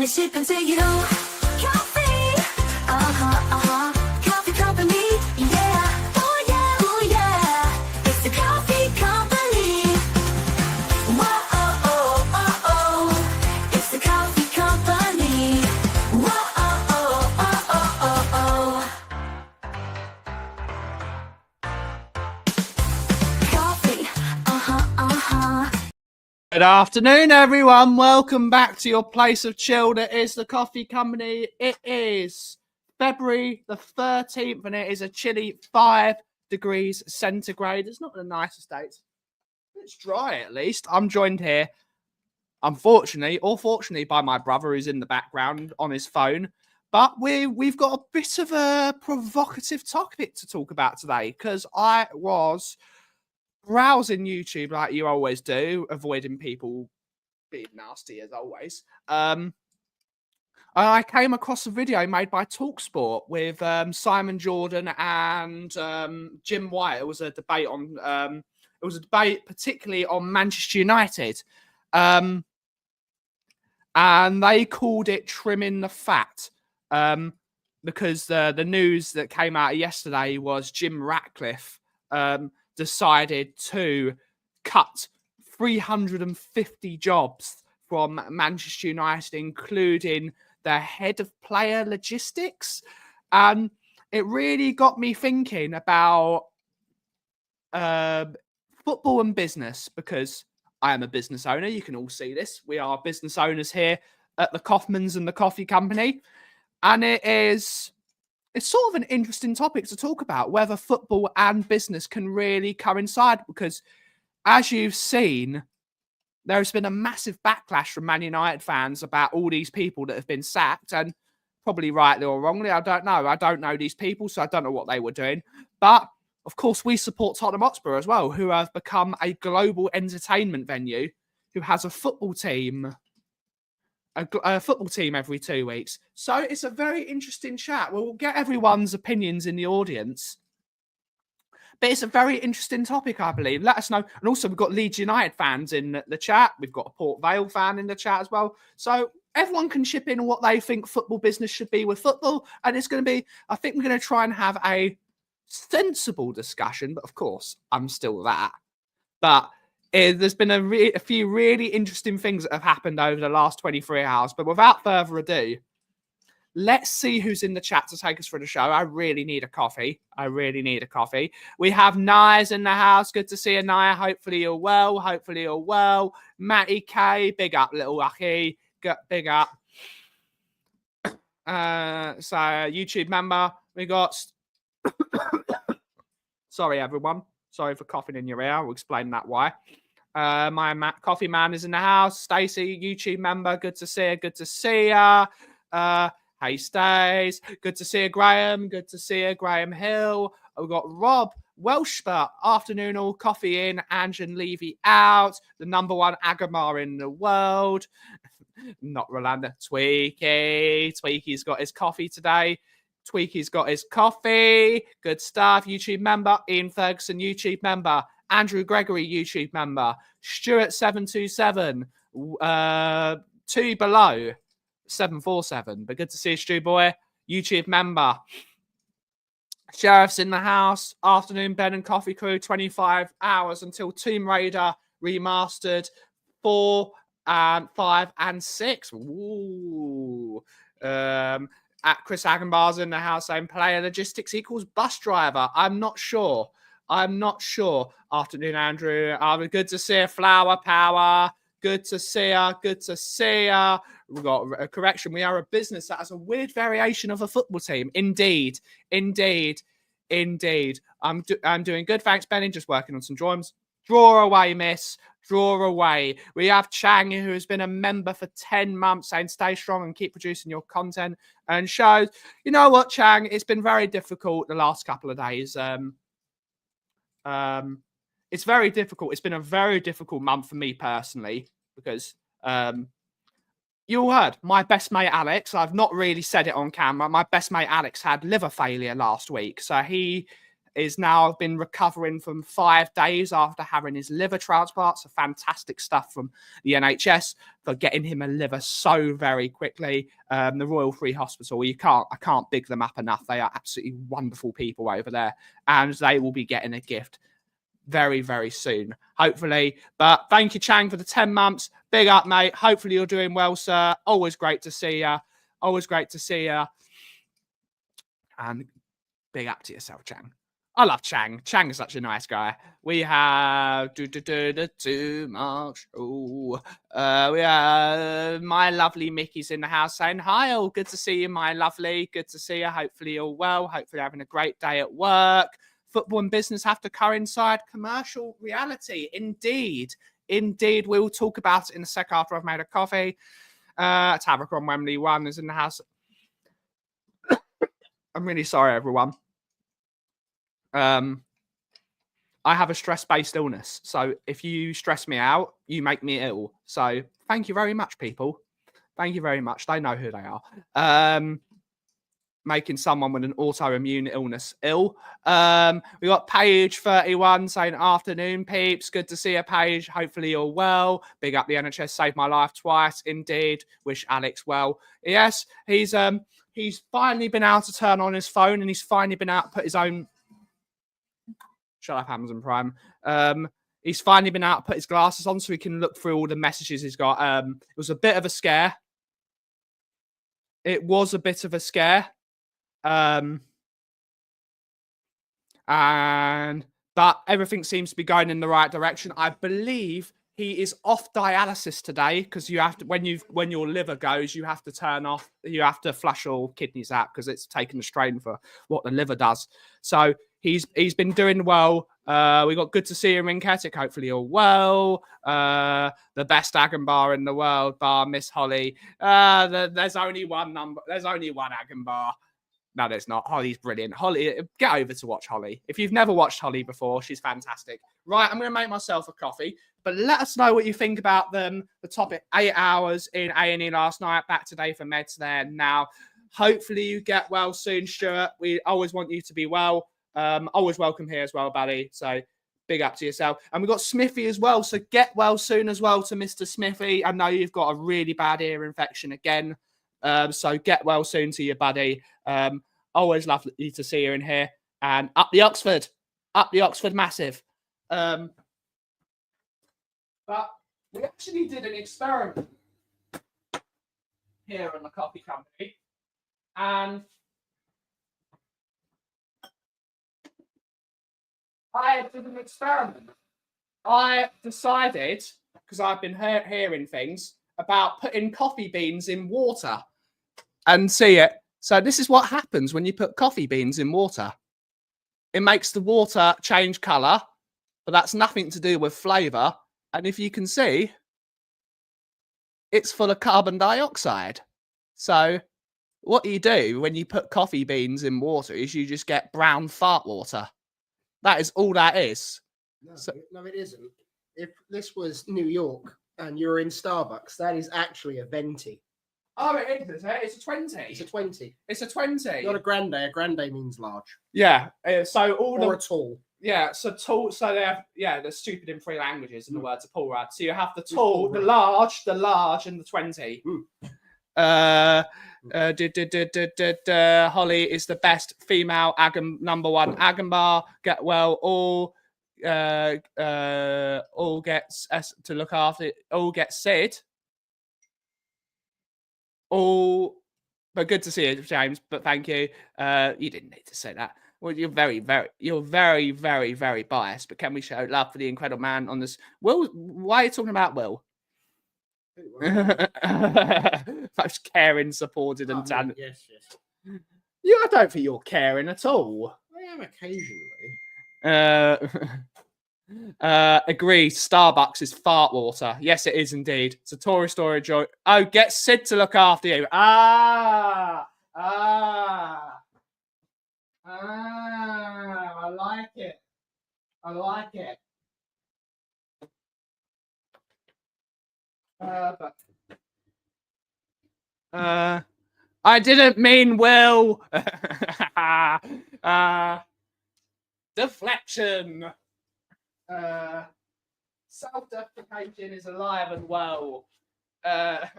싶은 세계로 Kauffie Coffee company yeah oh yeah oh yeah it's the Coffee company whoa oh oh oh oh it's the Coffee company whoa oh oh oh oh oh Coffee Good afternoon, everyone. Welcome back to your place of chill. That is the Coffee Company. It is February the 13th, and it is a chilly 5 degrees centigrade. It's not the nicest day. It's dry, at least. I'm joined here, unfortunately, or fortunately, by my brother who's in the background on his phone. But we've got a bit of a provocative topic to talk about today, because I was browsing YouTube like you always do, avoiding people being nasty as always. I came across a video made by Talksport with Simon Jordan and Jim White. It was a debate on particularly on Manchester United, and they called it trimming the fat, because the news that came out yesterday was Jim Ratcliffe decided to cut 350 jobs from Manchester United, including the head of player logistics. And it really got me thinking about football and business, because I am a business owner. You can all see this. We are business owners here at the Kaufmans and the Coffee Company. And it's sort of an interesting topic to talk about, whether football and business can really coincide, because as you've seen, there's been a massive backlash from Man United fans about all these people that have been sacked, and probably rightly or wrongly, I don't know. I don't know these people, so I don't know what they were doing. But, of course, we support Tottenham Hotspur as well, who have become a global entertainment venue, who has a football team every 2 weeks. So it's a very interesting chat. We'll get everyone's opinions in the audience. But it's a very interesting topic, I believe. Let us know. And also, we've got Leeds United fans in the chat. We've got a Port Vale fan in the chat as well. So everyone can chip in what they think football business should be with football. And it's going to be, I think we're going to try and have a sensible discussion. But of course, I'm still that. But there's been a few really interesting things that have happened over the last 23 hours. But without further ado, let's see who's in the chat to take us through the show. I really need a coffee. We have Nia's in the house. Good to see you, Nia. Hopefully you're well. Matty K, big up, little lucky. Big up. So, YouTube member. We got... Sorry, everyone. Sorry for coughing in your ear. I'll explain that why. My coffee man is in the house. Stacey, YouTube member. Good to see you. Hey, Stace. Good to see you, Graham. Good to see you, Graham Hill. We've got Rob Welshbert. Afternoon all. Coffee in. Ange and Levy out. The #1 Agamar in the world. Not Rolanda. Tweaky. Tweaky's got his coffee today. Tweaky's got his coffee. Good stuff. YouTube member. Ian Ferguson, YouTube member. Andrew Gregory, YouTube member. Stuart727. 2 below. 747. But good to see you, Stu boy. YouTube member. Sheriff's in the house. Afternoon, Ben and Coffee Crew. 25 hours until Tomb Raider remastered 4 and 5 and 6. Ooh. At Chris Agenbar's in the house saying player logistics equals bus driver. I'm not sure. Afternoon, Andrew. Good to see you. Flower Power. Good to see you. We've got a correction. We are a business that has a weird variation of a football team. Indeed. I'm doing good. Thanks, Benny. Just working on some drawings. Draw away, miss. Draw away. We have Chang, who has been a member for 10 months, saying stay strong and keep producing your content and shows. You know what, Chang? It's been very difficult the last couple of days. It's very difficult. It's been a very difficult month for me personally, because you all heard my best mate Alex. I've not really said it on camera. My best mate Alex had liver failure last week, so he is now been recovering from 5 days after having his liver transplant. So fantastic stuff from the NHS for getting him a liver so very quickly. The Royal Free Hospital, I can't big them up enough. They are absolutely wonderful people over there, and they will be getting a gift very, very soon, hopefully. But thank you, Chang, for the 10 months. Big up, mate. Hopefully you're doing well, sir. Always great to see you. Always great to see you. And big up to yourself, Chang. I love Chang. Chang is such a nice guy. We have too much. Oh, we have my lovely Mickey's in the house saying hi. Oh, good to see you, my lovely. Good to see you. Hopefully you're well. Hopefully you're having a great day at work. Football and business have to coincide. Commercial reality, indeed. Indeed, we'll talk about it in a sec after I've made a coffee. Tavercon Wembley 1 is in the house. I'm really sorry, everyone. I have a stress-based illness. So if you stress me out, you make me ill. So thank you very much, people. Thank you very much. They know who they are. Making someone with an autoimmune illness ill. We got Paige 31 saying afternoon, peeps. Good to see you, Paige. Hopefully you're well. Big up the NHS, saved my life twice. Indeed. Wish Alex well. Yes, he's finally been able to turn on his phone, and he's finally been able to put his own. Shut up, Amazon Prime. He's finally been able to put his glasses on so he can look through all the messages he's got. It was a bit of a scare. It was a bit of a scare. But everything seems to be going in the right direction. I believe he is off dialysis today because you have to, when your liver goes, you have to flush all kidneys out because it's taken a strain for what the liver does. So he's been doing well. We got good to see you, Rinketic. Hopefully you're well. The best Agenbar in the world, bar Miss Holly. There's only one number. There's only one Agenbar. No, there's not. Holly's brilliant. Holly, get over to watch Holly. If you've never watched Holly before, she's fantastic. Right, I'm going to make myself a coffee. But let us know what you think about them. The topic, 8 hours in A&E last night. Back today for meds there now. Hopefully you get well soon, Stuart. We always want you to be well. Always welcome here as well, buddy. So big up to yourself. And we've got Smithy as well. So get well soon as well to Mr. Smithy. I know you've got a really bad ear infection again. So get well soon to your buddy. Always lovely to see you in here. And up the Oxford massive. But we actually did an experiment here in the coffee company. And I did an experiment. I decided, because I've been hearing things, about putting coffee beans in water and see it. So this is what happens when you put coffee beans in water. It makes the water change colour, but that's nothing to do with flavour. And if you can see, it's full of carbon dioxide. So what you do when you put coffee beans in water is you just get brown fart water. That is all that is. No, it isn't. If this was New York and you're in Starbucks, that is actually a venti. Oh, it is, It's a 20. It's a 20. It's a 20. Not a grande. A grande means large. Yeah. So all or a tall. Yeah. So tall. So they have. Yeah. They're stupid in 3 languages in the words of Paul Rudd. So you have the tall, the large, and the 20. Holly is the best female number 1 Agenbar. Get well. All gets to look after it. All gets said. But good to see you, James. But thank you. You didn't need to say that. Well, you're very, very biased. But can we show love for the incredible man on this? Will, why are you talking about Will? Most caring, supported, and talented. Yes. I don't think you're caring at all. I am occasionally. Agreed. Starbucks is fart water. Yes, it is indeed. It's a Tory story joy. Oh, get Sid to look after you. I like it. I didn't mean Will. Deflection. Self-deprecation is alive and well. I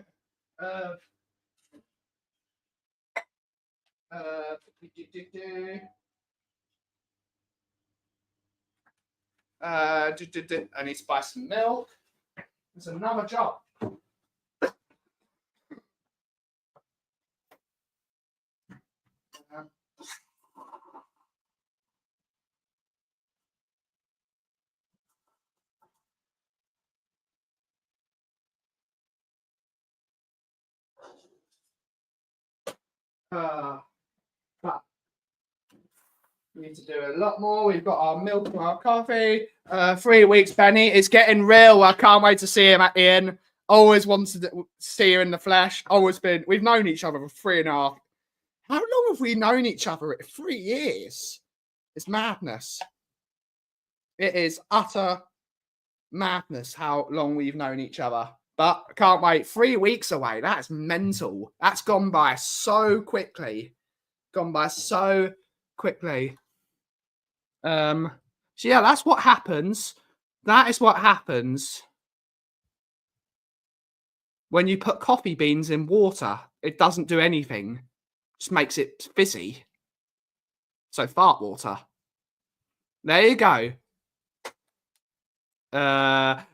need to buy some milk. There's another job. But we need to do a lot more. We've got our milk and our coffee. 3 weeks, Benny. It's getting real. I can't wait to see him at the end. Always wanted to see you in the flesh. Always been. We've known each other for 3.5. How long have we known each other? 3 years. It's madness. It is utter madness how long we've known each other. But I can't wait. 3 weeks away. That's mental. That's gone by so quickly. Gone by so quickly. So yeah, that's what happens. That is what happens when you put coffee beans in water. It doesn't do anything. Just makes it fizzy. So fart water. There you go.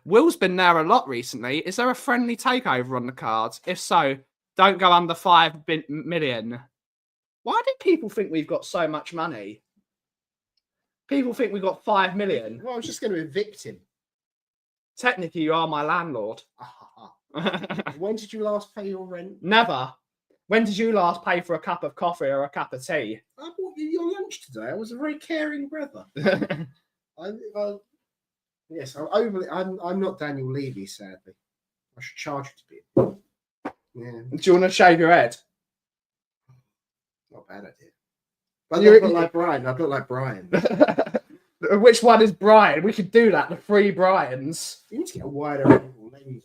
Will's been there a lot recently. Is there a friendly takeover on the cards? If so, don't go under 5 million. Why do people think we've got so much money? People think we've got 5 million. Well, I was just going to evict him. Technically, you are my landlord. When did you last pay your rent? Never. When did you last pay for a cup of coffee or a cup of tea? I bought you your lunch today. I was a very caring brother. Yes, I'm not Daniel Levy, sadly. I should charge you to be. Yeah. Do you want to shave your head? Not a bad idea. But I look like Brian. I look like Brian. Which one is Brian? We could do that. The 3 Brians. You need to get a wider angle lens.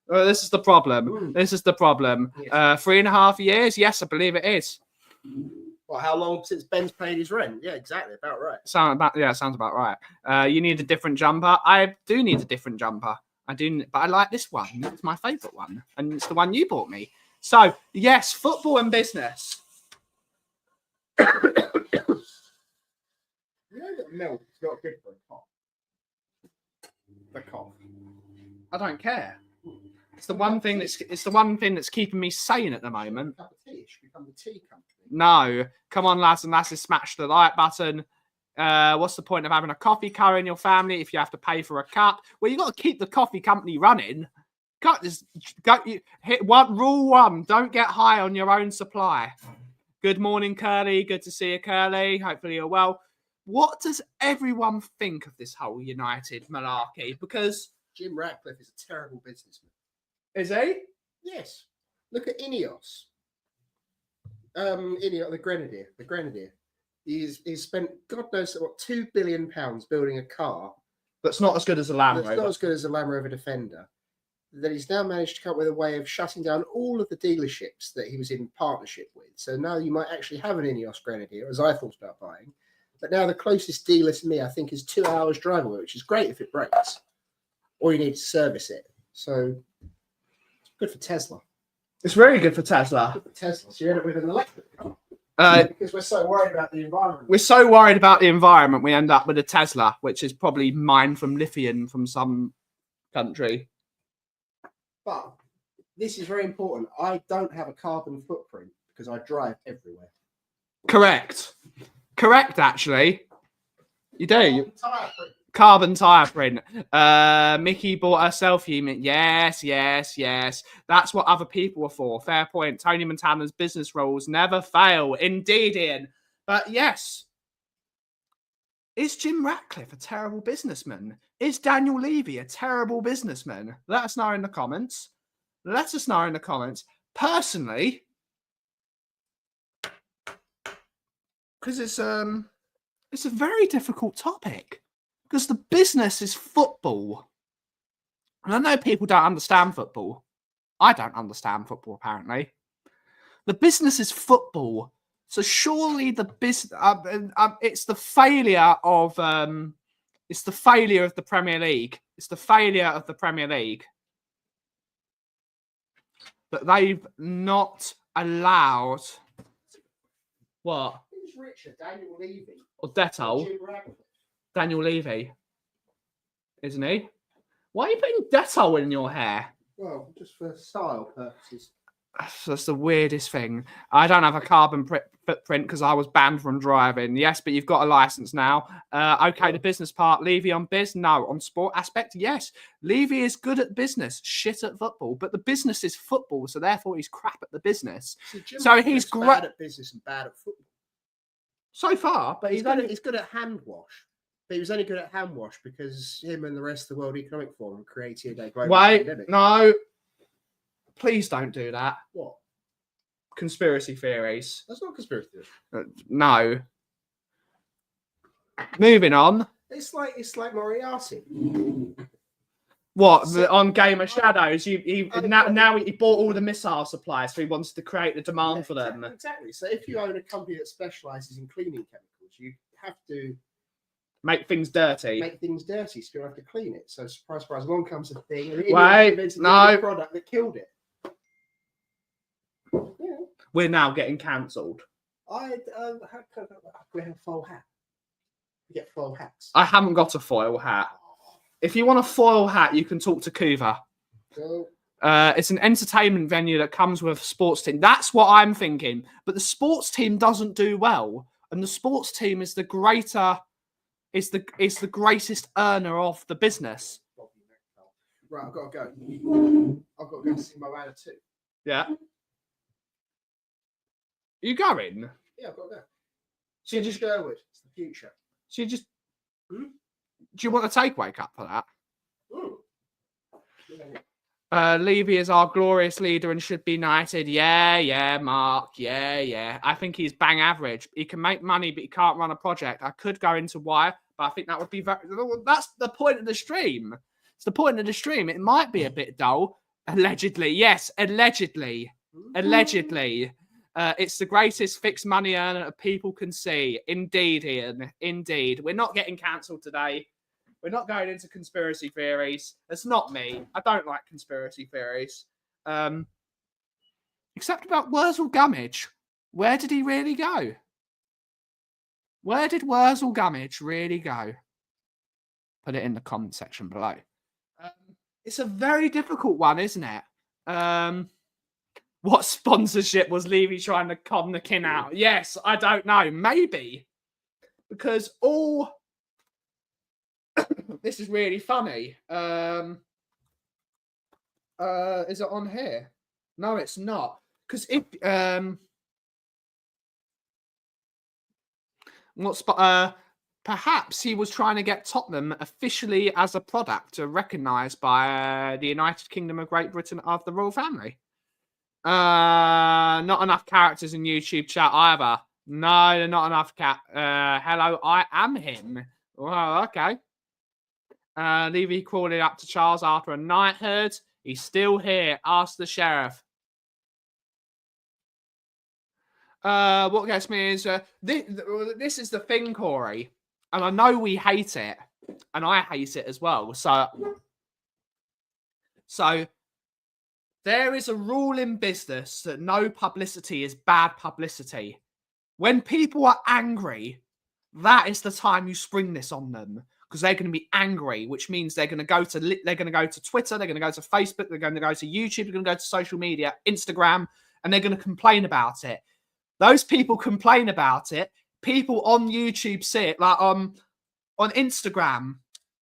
This is the problem. Ooh. This is the problem. Yes. 3.5 years? Yes, I believe it is. Well, how long since Ben's paid his rent? Yeah, exactly. About right. Sounds about right. You need a different jumper. I do need a different jumper. I do, but I like this one. It's my favourite one, and it's the one you bought me. So yes, football and business. You know that milk is not good for a cough. The cough. I don't care. It's the one thing that's keeping me sane at the moment. A cup of tea. It should become the tea company. No, come on, lads and lasses, smash the like button. What's the point of having a coffee co in your family if you have to pay for a cup? Well, you got to keep the coffee company running. Can't just go. Hit rule one: don't get high on your own supply. Good morning, Curly. Good to see you, Curly. Hopefully you're well. What does everyone think of this whole United malarkey? Because Jim Ratcliffe is a terrible businessman. is he? Yes. Look at Ineos. Ineos, the Grenadier. He's spent God knows what £2 billion building a car That's not as good as a Land that's Rover. not as good as a Land Rover Defender. That he's now managed to come up with a way of shutting down all of the dealerships that he was in partnership with. So now you might actually have an Ineos Grenadier, as I thought about buying. But now the closest dealer to me, I think, is 2 hours drive away, which is great if it breaks, or you need to service it. So it's good for Tesla. It's very good for Tesla. Good for Tesla. So you end up with an electric car. Because we're so worried about the environment. We're so worried about the environment, we end up with a Tesla, which is probably mined from lithium from some country. But this is very important. I don't have a carbon footprint because I drive everywhere. Correct. Correct, actually. You do. Tire print. Carbon tire print. Mickey bought a selfie. Yes. That's what other people are for. Fair point. Tony Montana's business rules never fail. Indeed, Ian. But yes. Is Jim Ratcliffe a terrible businessman? Is Daniel Levy a terrible businessman? Let us know in the comments. Let us know in the comments. Personally, because it's a very difficult topic. Because the business is football. And I know people don't understand football. I don't understand football, apparently. The business is football. So surely the business, it's the failure of the Premier League. It's the failure of the Premier League that they've not allowed what Who's richer, Daniel Levy or or Dettol, Jim Ratcliffe? Daniel Levy, isn't he? Why are you putting Dettol in your hair? Well, just for style purposes. That's the weirdest thing. I don't have a carbon footprint because I was banned from driving. Yes, but you've got a license now. Okay, the business part. Levy on biz? No. On sport aspect? Yes. Levy is good at business, shit at football. But the business is football, so therefore he's crap at the business. See, Jim So he's Ratcliffe's great bad at business and bad at football. so far, but He's good at hand wash. But he was only good at hand wash because him and the rest of the World Economic Forum created a global pandemic. No. Please don't do that. What? Conspiracy theories. That's not conspiracy theory. No. Moving on. It's like Moriarty. What So- on Game of Shadows? He bought all the missile supplies, so he wants to create the demand for them. Exactly. So if you own a company that specialises in cleaning chemicals, you have to Make things dirty. make things dirty, so you have to clean it. So surprise, surprise, along comes a thing, and Wait, no. product that killed it. Yeah. We're now getting cancelled. I we have a foil hat. We get foil hats. I haven't got a foil hat. If you want a foil hat, you can talk to Kuva. So It's an entertainment venue that comes with a sports team. That's what I'm thinking. But the sports team doesn't do well, and the sports team is the greatest earner of the business. right, I've got to go. I've got to go see my man too. Yeah. You going? Yeah, I've got to go. So you just Sherwood. It's the future. So you just. Hmm? Do you want a takeaway cup for that? Yeah. Levy is our glorious leader and should be knighted. Yeah, Mark. Yeah. I think he's bang average. He can make money, but he can't run a project. I could go into why, but I think that would be very. That's the point of the stream. It's the point of the stream. It might be a bit dull. Allegedly, yes. Allegedly. It's the greatest fixed money earner that people can see. Indeed, Ian. Indeed. We're not getting cancelled today. We're not going into conspiracy theories. That's not me. I don't like conspiracy theories. Except about Wurzel Gummidge. Where did he really go? Where did Wurzel Gummidge really go? Put it in the comment section below. It's a very difficult one, isn't it? What sponsorship was Levy trying to con the kin out? Yes, I don't know. Maybe. Because all... This is really funny. Is it on here? No, it's not. Because if... perhaps he was trying to get Tottenham officially as a product recognised by the United Kingdom of Great Britain of the royal family. Not enough characters in YouTube chat either. No, they're not enough hello, I am him. Well, okay. Levy crawling up to Charles after a knighthood. He's still here. Ask the sheriff. What gets me is this is the thing, Corey, and I know we hate it, and I hate it as well. So there is a rule in business that no publicity is bad publicity. When people are angry, that is the time you spring this on them because they're going to be angry, which means they're going to go to Twitter, they're going to go to Facebook, they're going to go to YouTube, they're going to go to social media, Instagram, and they're going to complain about it. Those people complain about it. People on YouTube see it, like on Instagram.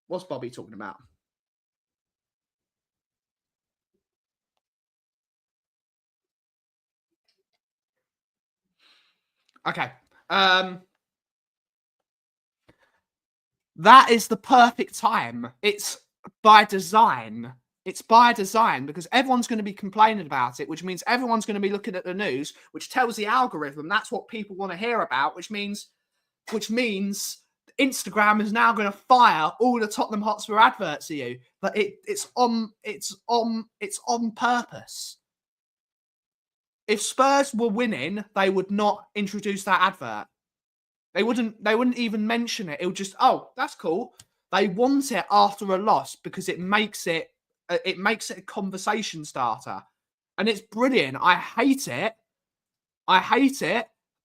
What's Bobby talking about? Okay. That is the perfect time. It's by design. It's by design because everyone's going to be complaining about it, which means everyone's going to be looking at the news, which tells the algorithm that's what people want to hear about, which means Instagram is now going to fire all the Tottenham Hotspur adverts to you. But it's on purpose. if Spurs were winning, they would not introduce that advert. They wouldn't even mention it. It would just, oh, that's cool. They want it after a loss because it makes it a conversation starter. And it's brilliant. I hate it,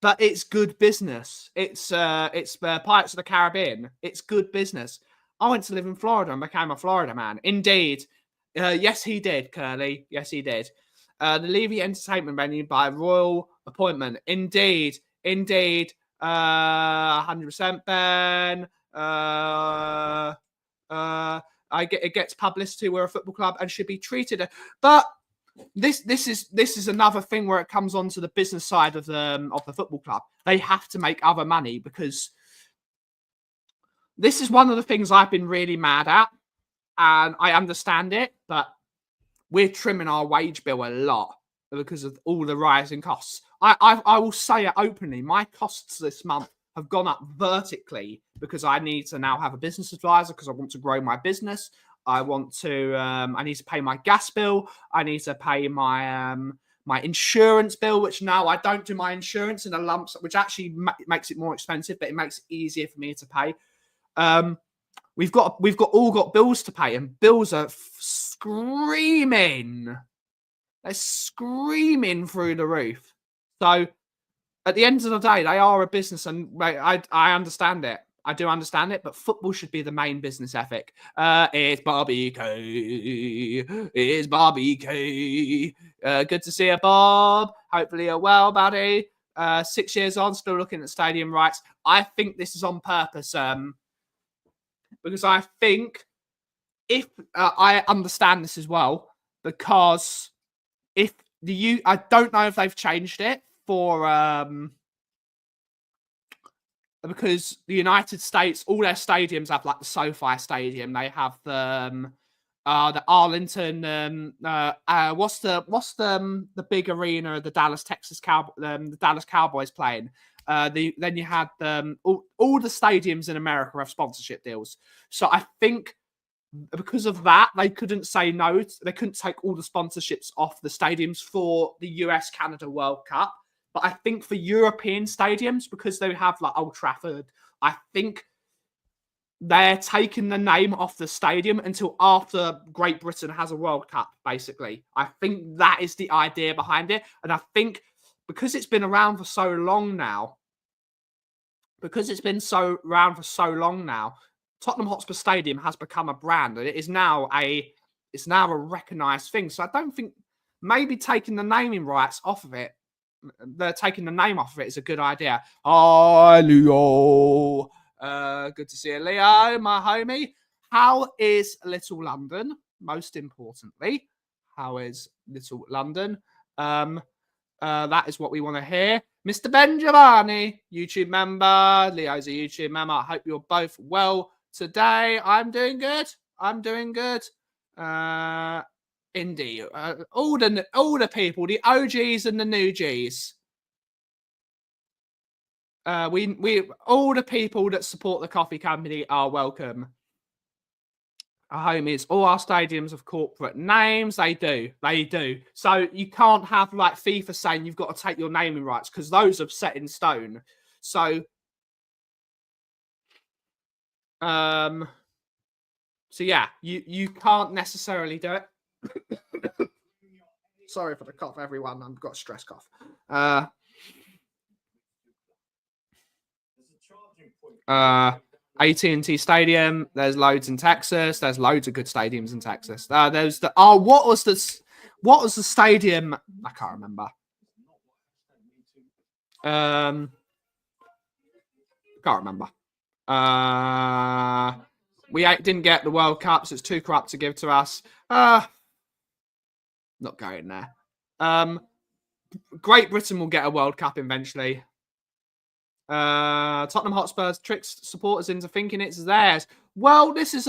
but it's good business. It's Pirates of the Caribbean. It's good business. I went to live in Florida and became a Florida man. Indeed. Yes, he did, Curly. Yes, he did. The Levy Entertainment venue by royal appointment. Indeed. 100% Ben. It gets publicity. We're a football club and should be treated. But this is another thing where it comes on to the business side of the football club. They have to make other money because this is one of the things I've been really mad at, and I understand it, but we're trimming our wage bill a lot because of all the rising costs. I will say it openly. My costs this month have gone up vertically because I need to now have a business advisor because I want to grow my business. I need to pay my gas bill. I need to pay my my insurance bill, which now I don't do my insurance in a lump, which actually makes it more expensive, but it makes it easier for me to pay. We've all got bills to pay, and bills are screaming. They're screaming through the roof. So at the end of the day, they are a business, and I understand it. I do understand it, but football should be the main business ethic. It's Bobby K. It's Bobby K. Good to see you, Bob. Hopefully you're well, buddy. 6 years on, still looking at stadium rights. I think this is on purpose, because I think if I understand this as well, because if I don't know if they've changed it for because the United States, all their stadiums have like the SoFi Stadium. They have the Arlington. What's the big arena the Dallas Cowboys playing? Then you had all the stadiums in America have sponsorship deals. So I think because of that, they couldn't say no. They couldn't take all the sponsorships off the stadiums for the US-Canada World Cup. But I think for European stadiums, because they have like Old Trafford, I think they're taking the name off the stadium until after Great Britain has a World Cup, basically. I think that is the idea behind it. And I think because it's been around for so long now, Tottenham Hotspur Stadium has become a brand, and it is now a recognised thing. So I don't think maybe taking the naming rights off of it, taking the name off of it is a good idea. Hi, Leo. Good to see you, Leo, my homie. How is Little London? Most importantly, how is Little London? That is what we want to hear. Mr. Ben Giovanni, YouTube member. Leo's a YouTube member. I hope you're both well today. I'm doing good. Indeed. All the people, the OGs and the new Gs. We all the people that support the coffee company are welcome. Our homies, all our stadiums have corporate names. They do. So you can't have like FIFA saying you've got to take your naming rights because those are set in stone. So, so yeah, you can't necessarily do it. Sorry for the cough, everyone. I've got a stress cough. AT&T Stadium. There's loads in Texas. There's loads of good stadiums in Texas. There's the what was the stadium? I can't remember. Can't remember. We didn't get the World Cup, so it's too corrupt to give to us. Not going there. Great Britain will get a World Cup eventually. Tottenham Hotspur tricks supporters into thinking it's theirs. Well, this is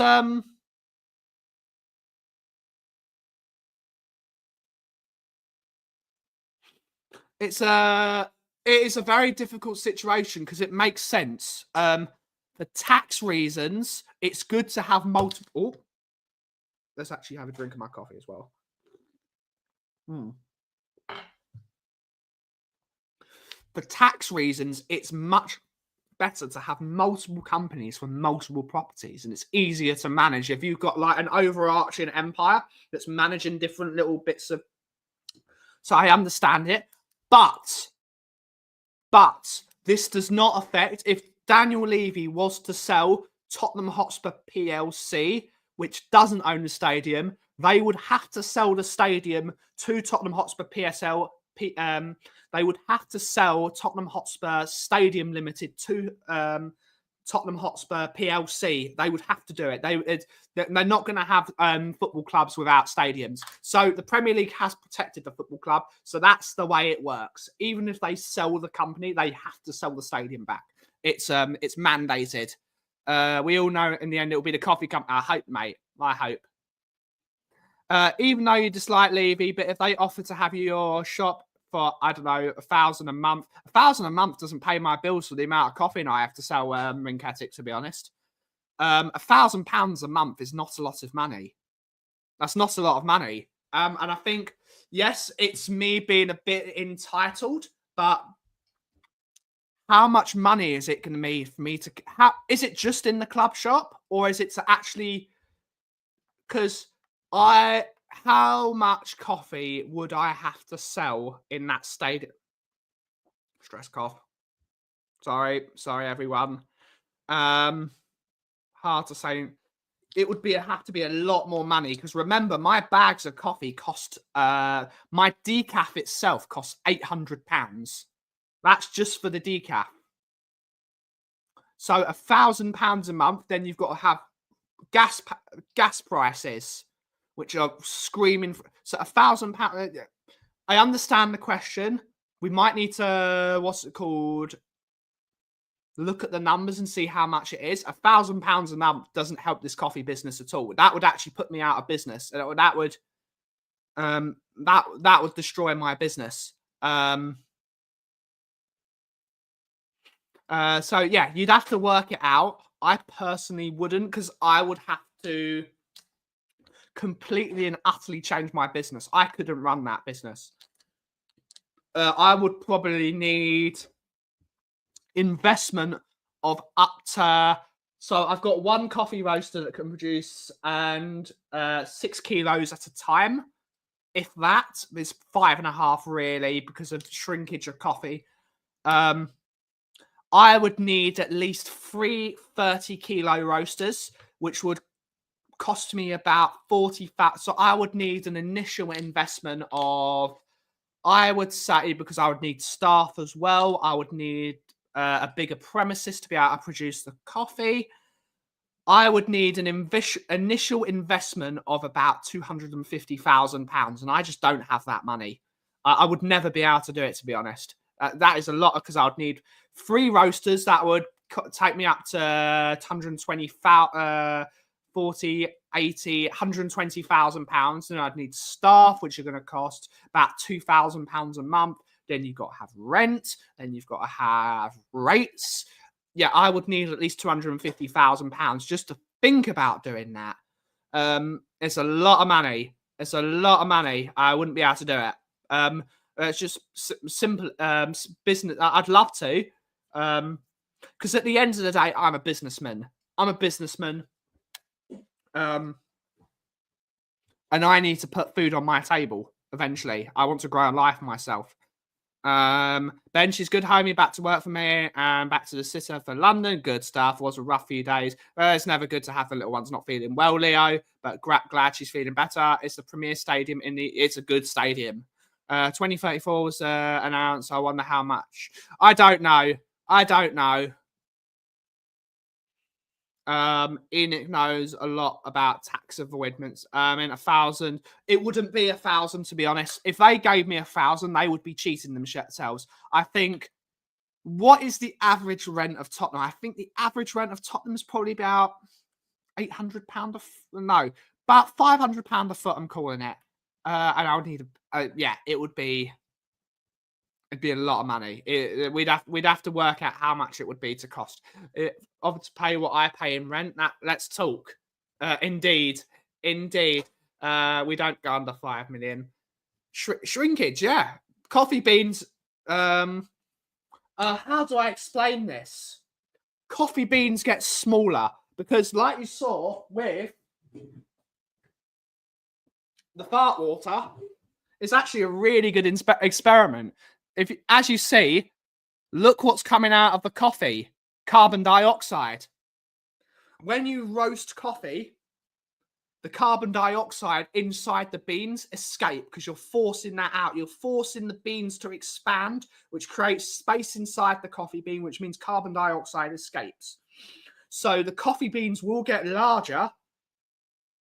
it is a very difficult situation because it makes sense. For tax reasons, it's good to have multiple. Let's actually have a drink of my coffee as well. for tax reasons, it's much better to have multiple companies for multiple properties, and it's easier to manage if you've got like an overarching empire that's managing different little bits of. So I understand it, but this does not affect if Daniel Levy was to sell Tottenham Hotspur PLC, which doesn't own the stadium. They would have to sell the stadium to Tottenham Hotspur PSL. They would have to sell Tottenham Hotspur Stadium Limited to Tottenham Hotspur PLC. They would have to do it. They're not going to have football clubs without stadiums. So the Premier League has protected the football club. So that's the way it works. Even if they sell the company, they have to sell the stadium back. It's mandated. We all know in the end it will be the coffee company. I hope, mate. I hope. Even though you dislike Levy, but if they offer to have your shop for, I don't know, £1,000 a month. £1,000 a month doesn't pay my bills for the amount of coffee I have to sell Rinketic, to be honest. £1,000 a month is not a lot of money. That's not a lot of money. And I think, yes, it's me being a bit entitled, but how much money is it going to be for me to... is it just in the club shop, or is it to actually... Because how much coffee would I have to sell in that stadium? Stress cough. Sorry, everyone. Hard to say. It would have to be a lot more money, because remember, my bags of coffee cost. My decaf itself costs £800. That's just for the decaf. So £1,000 a month. Then you've got to have gas prices, which are screaming. So £1,000. I understand the question. We might need to, what's it called? Look at the numbers and see how much it is. £1,000 a month doesn't help this coffee business at all. That would actually put me out of business. That would destroy my business. So yeah, you'd have to work it out. I personally wouldn't, because I would have to completely and utterly change my business. I couldn't run that business. I would probably need investment of up to... So I've got one coffee roaster that can produce 6 kilos at a time. If that, there's 5.5 really, because of shrinkage of coffee. I would need at least 3 30-kilo roasters, which would cost me about 40. So I would need an initial investment of, I would say, because I would need staff as well. I would need a bigger premises to be able to produce the coffee. I would need an initial investment of about £250,000, and I just don't have that money. I would never be able to do it, to be honest. That is a lot, because I would need 3 roasters. That would take me up to 120,000 pounds. And I'd need staff, which are going to cost about £2,000 a month. Then you've got to have rent. Then you've got to have rates. Yeah, I would need at least £250,000 just to think about doing that. It's a lot of money. It's a lot of money. I wouldn't be able to do it. It's just simple business. I'd love to, because at the end of the day, I'm a businessman. And I need to put food on my table eventually. I want to grow a life for myself. Ben, she's good, homie. Back to work for me and back to the sitter for London. Good stuff. Was a rough few days. It's never good to have the little ones not feeling well, Leo. But glad she's feeling better. It's the premier stadium it's a good stadium. 2034 was announced. I wonder how much. I don't know. Enoch knows a lot about tax avoidance. In 1,000, it wouldn't be 1,000, to be honest. If they gave me 1,000, they would be cheating themselves. I think, what is the average rent of Tottenham? I think the average rent of Tottenham is probably about £800 no, about £500 a foot, I'm calling it. And I would need it'd be a lot of money. We'd have to work out how much it would be to cost. To pay what I pay in rent. Let's talk. Indeed. We don't go under 5 million. Shrinkage, yeah. Coffee beans. How do I explain this? Coffee beans get smaller because, like you saw with the fart water, it's actually a really good experiment. As you see, look what's coming out of the coffee: carbon dioxide. When you roast coffee, the carbon dioxide inside the beans escape because you're forcing that out. You're forcing the beans to expand, which creates space inside the coffee bean, which means carbon dioxide escapes. So the coffee beans will get larger,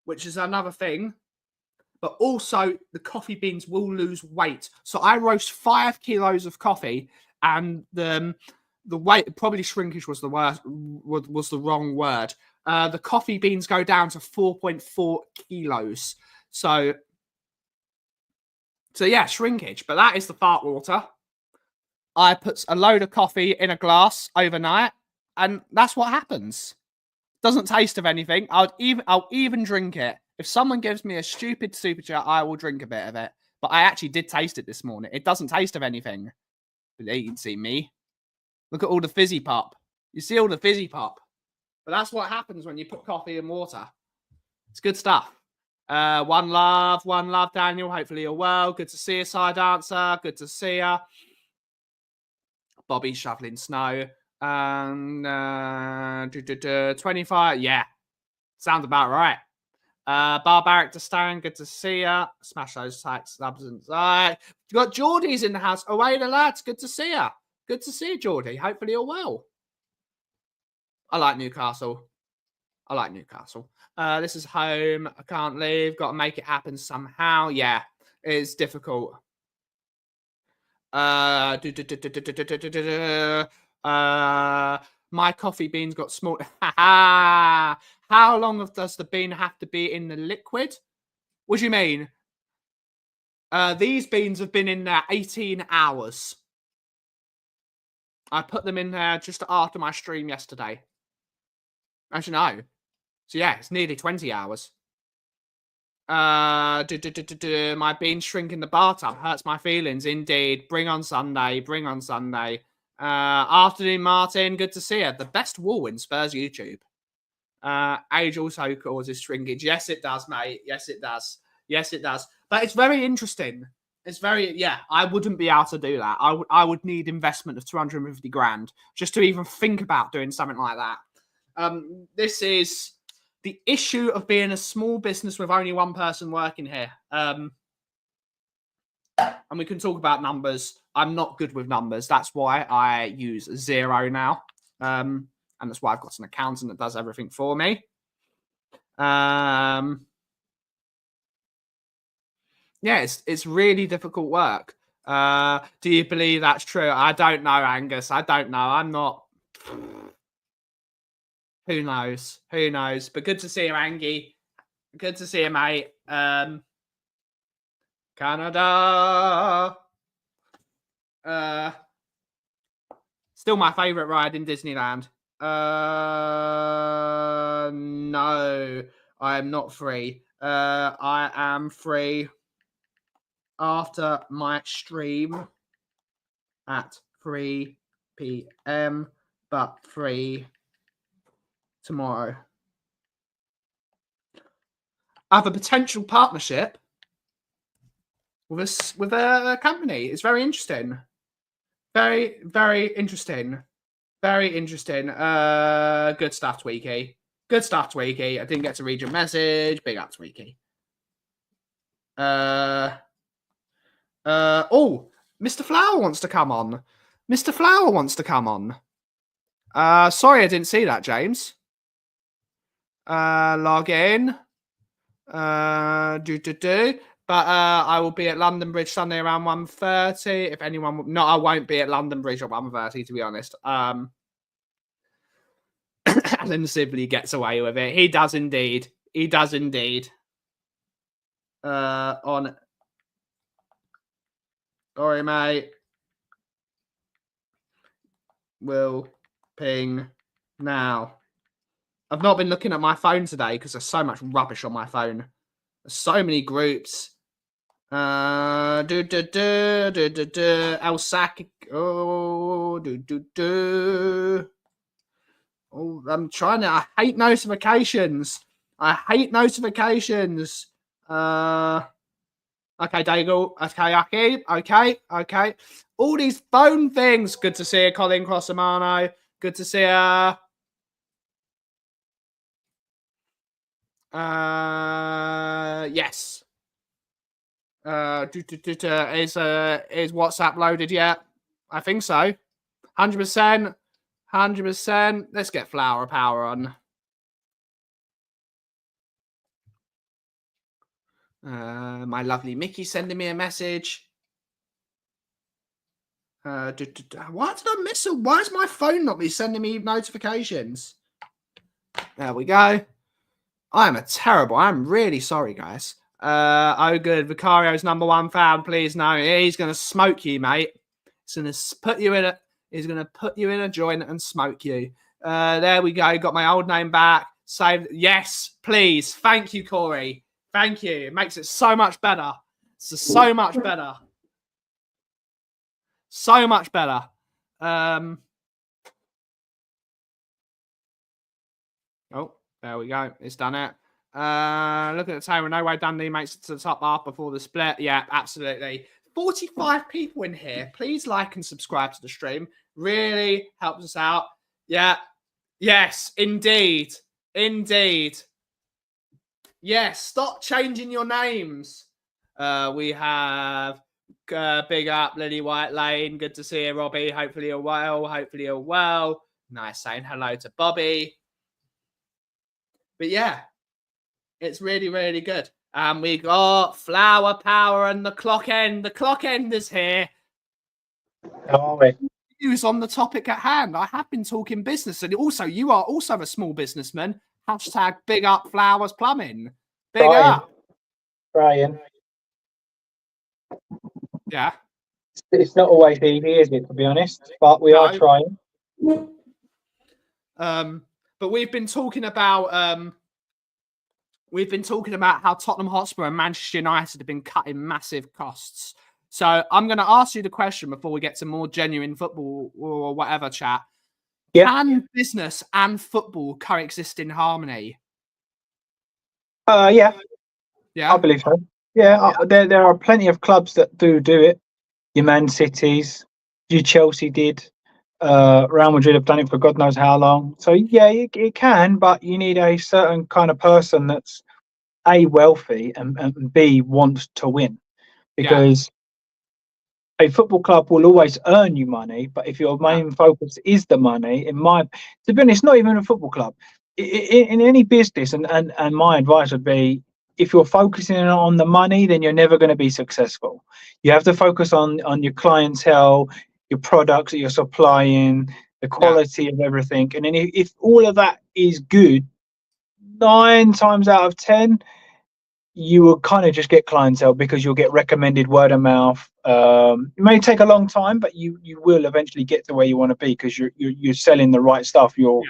which is another thing, but also the coffee beans will lose weight. So I roast 5 kilos of coffee, and the weight, probably shrinkage was the worst, was the wrong word. The coffee beans go down to 4.4 kilos. So yeah, shrinkage. But that is the fart water. I put a load of coffee in a glass overnight, and that's what happens. Doesn't taste of anything. I'll even drink it. If someone gives me a stupid super chat, I will drink a bit of it. But I actually did taste it this morning. It doesn't taste of anything. But there you can see me. Look at all the fizzy pop. You see all the fizzy pop. But that's what happens when you put coffee in water. It's good stuff. One love, Daniel. Hopefully you're well. Good to see you, Side Dancer. Good to see you. Bobby shoveling snow. 25. Yeah. Sounds about right. Barbaric to Stan. Good to see you. Smash those tight substance. All right. You got Geordie's in the house. Away the lads. Good to see you. Good to see you, Geordie. Hopefully you're well. I like Newcastle. This is home. I can't leave. Got to make it happen somehow. Yeah, it's difficult. My coffee beans got small. How long does the bean have to be in the liquid? What do you mean? These beans have been in there 18 hours. I put them in there just after my stream yesterday. Actually, no. So yeah, it's nearly 20 hours. My beans shrink in the bathtub. Hurts my feelings, indeed. Bring on Sunday. Afternoon, Martin. Good to see you. The best wall in Spurs YouTube. Age also causes shrinkage. Yes, it does, mate. Yes, it does. But it's very interesting. I wouldn't be able to do that. I would need investment of 250 grand just to even think about doing something like that. This is the issue of being a small business with only one person working here. And we can talk about numbers. I'm not good with numbers. That's why I use Xero now. And that's why I've got an accountant that does everything for me. Yeah, it's really difficult work. Do you believe that's true? I don't know, Angus. I don't know. I'm not... Who knows? But good to see you, Angie. Good to see you, mate. Canada. Still my favourite ride in Disneyland. No, I am not free. I am free after my stream at 3 p.m. but free tomorrow. I have a potential partnership with a company. It's very interesting. Very, very interesting. Very interesting. Good stuff, Tweaky. I didn't get to read your message. Big up, Tweaky. Oh, Mr. Flower wants to come on. Sorry, I didn't see that, James. Log in. But I will be at London Bridge Sunday around 1:30. If anyone... No, I won't be at London Bridge at 1:30, to be honest. Alan Sibley gets away with it. He does indeed. On... Sorry, mate. Will ping now. I've not been looking at my phone today because there's so much rubbish on my phone. There's so many groups. El Sac. Oh, Oh, I'm trying to. I hate notifications. Okay, Daigle. Okay. All these phone things. Good to see you, Colin Crossamano. Good to see you. Yes. Is WhatsApp loaded yet? I think so. 100%. Let's get Flower Power on. My lovely Mickey sending me a message. Why did I miss it? Why is my phone not be sending me notifications? There we go. I'm really sorry, guys. Oh, good. Vicario's #1 fan. Please, no. He's gonna smoke you, mate. He's gonna put you in a. He's gonna put you in a joint and smoke you. There we go. Got my old name back. Save. Yes, please. Thank you, Corey. Thank you. It makes it so much better. It's so much better. So much better. Oh, there we go. It's done it. Look at the table. No way Dundee makes it to the top half before the split. Yeah, absolutely. 45 people in here. Please like and subscribe to the stream. Really helps us out. Yeah. Yes, indeed. Yes, stop changing your names. We have big up Lily White Lane. Good to see you, Robbie. Hopefully you're well. Nice saying hello to Bobby. But yeah, it's really, really good. And we got Flower Power and the clock end. The clock end is here. How are we? Who's on the topic at hand? I have been talking business, and also you are also a small businessman. Hashtag big up Flowers Plumbing. Big up. Brian. Yeah. It's not always easy, is it, to be honest? But we are trying. But we've been talking about how Tottenham Hotspur and Manchester United have been cutting massive costs. So I'm going to ask you the question before we get to more genuine football or whatever chat. Yeah. Can business and football coexist in harmony? Yeah. I believe so. Yeah, there are plenty of clubs that do it. Your Man Cities, your Chelsea did. Real Madrid have done it for God knows how long. So yeah, it can, but you need a certain kind of person that's A, wealthy, and B, wants to win. Because a football club will always earn you money, but if your main focus is the money, to be honest, not even a football club, in any business, and my advice would be, if you're focusing on the money, then you're never going to be successful. You have to focus on your clientele, your products that you're supplying, the quality of everything. And then if all of that is good, 9 times out of 10, you will kind of just get clientele because you'll get recommended word of mouth. It may take a long time, but you will eventually get to where you want to be because you're selling the right stuff. You're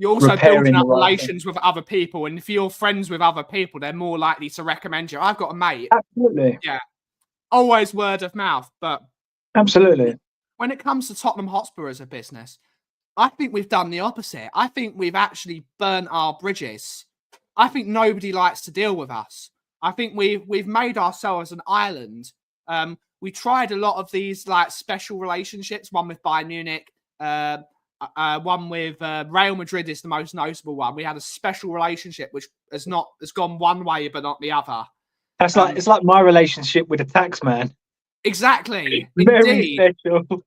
also building up relations with other people, and if you're friends with other people, they're more likely to recommend you. I've got a mate. Absolutely. Yeah. Always word of mouth, but absolutely. When it comes to Tottenham Hotspur as a business, I think we've done the opposite. I think we've actually burnt our bridges. I think nobody likes to deal with us. I think we've made ourselves an island. We tried a lot of these like special relationships. One with Bayern Munich, one with Real Madrid is the most notable one. We had a special relationship which has gone one way but not the other. That's it's like my relationship with a tax man. Exactly. Very special.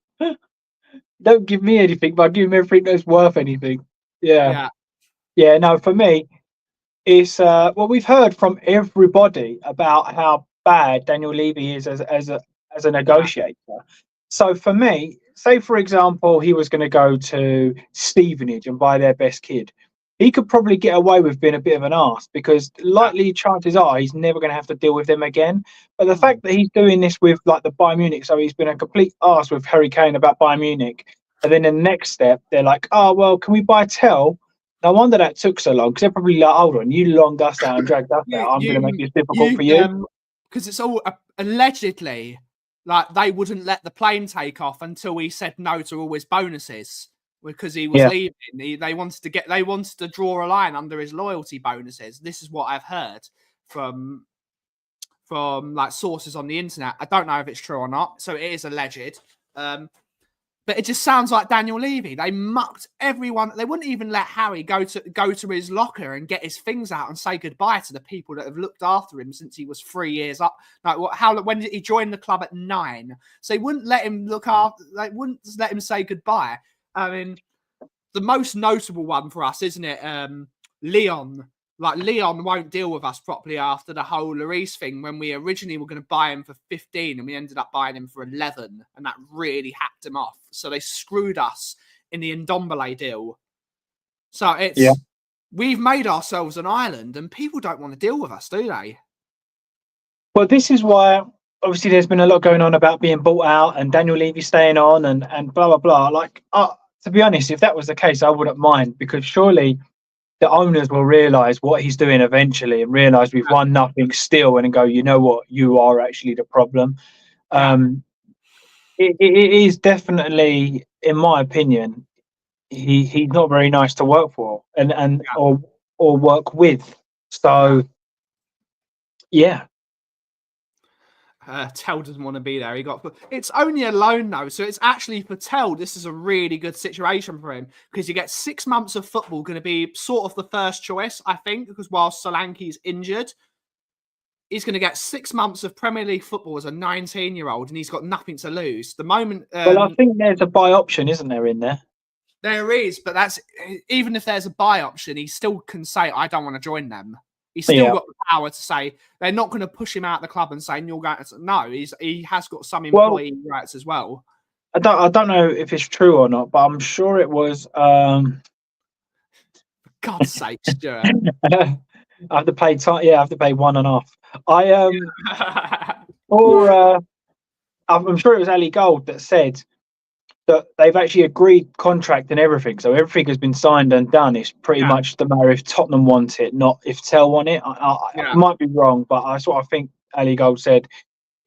Don't give me anything, but give him everything that's worth anything. Yeah. No, for me, it's we've heard from everybody about how bad Daniel Levy is as a negotiator. So for me, say for example, he was going to go to Stevenage and buy their best kid. He could probably get away with being a bit of an arse because likely chances are he's never going to have to deal with them again. But the fact that he's doing this with like the Bayern Munich, so he's been a complete arse with Harry Kane about Bayern Munich. And then the next step, they're like, oh, well, can we buy Tell? No wonder that took so long because they're probably like, hold on, you longed us out and dragged us out. I'm going to make this difficult for you. Because it's all allegedly like they wouldn't let the plane take off until he said no to all his bonuses because he was leaving. They wanted to draw a line under his loyalty bonuses. This is what I've heard from like sources on the internet. I don't know if it's true or not, so it is alleged. But it just sounds like Daniel Levy. They mucked everyone. They wouldn't even let Harry go to his locker and get his things out and say goodbye to the people that have looked after him since he was 3 years up. Like when did he join the club at 9? So they wouldn't let him look after. They wouldn't let him say goodbye. I mean, the most notable one for us, isn't it? Leon. Like, Leon won't deal with us properly after the whole Lloris thing when we originally were going to buy him for 15 and we ended up buying him for 11, and that really hacked him off. So they screwed us in the Ndombele deal. So we've made ourselves an island and people don't want to deal with us, do they? Well, this is why, obviously, there's been a lot going on about being bought out and Daniel Levy staying on and blah, blah, blah. Like, to be honest, if that was the case, I wouldn't mind, because surely the owners will realise what he's doing eventually and realise we've won nothing still and go, you know what, you are actually the problem. It is definitely, in my opinion, he's not very nice to work for or work with. So, yeah. Tell doesn't want to be there. It's only a loan though, so it's actually for Tell. This is a really good situation for him because he gets 6 months of football, going to be sort of the first choice, I think, because while Solanke's injured, he's going to get 6 months of Premier League football as a 19-year-old, and he's got nothing to lose. The moment, well, I think there's a buy option, isn't there, in there? There is, but that's even if there's a buy option, he still can say, "I don't want to join them." He's still got the power to say they're not going to push him out of the club and say you're going to. No, he has got some employee rights as well. I don't know if it's true or not, but I'm sure it was. For God's sake, Stuart! I have to pay. I have to pay 1.5. I'm sure it was Ali Gold that said that they've actually agreed contract and everything, so everything has been signed and done. It's pretty much the matter if Tottenham want it, not if Tell want it. I might be wrong, but that's what I think Ali Gold said.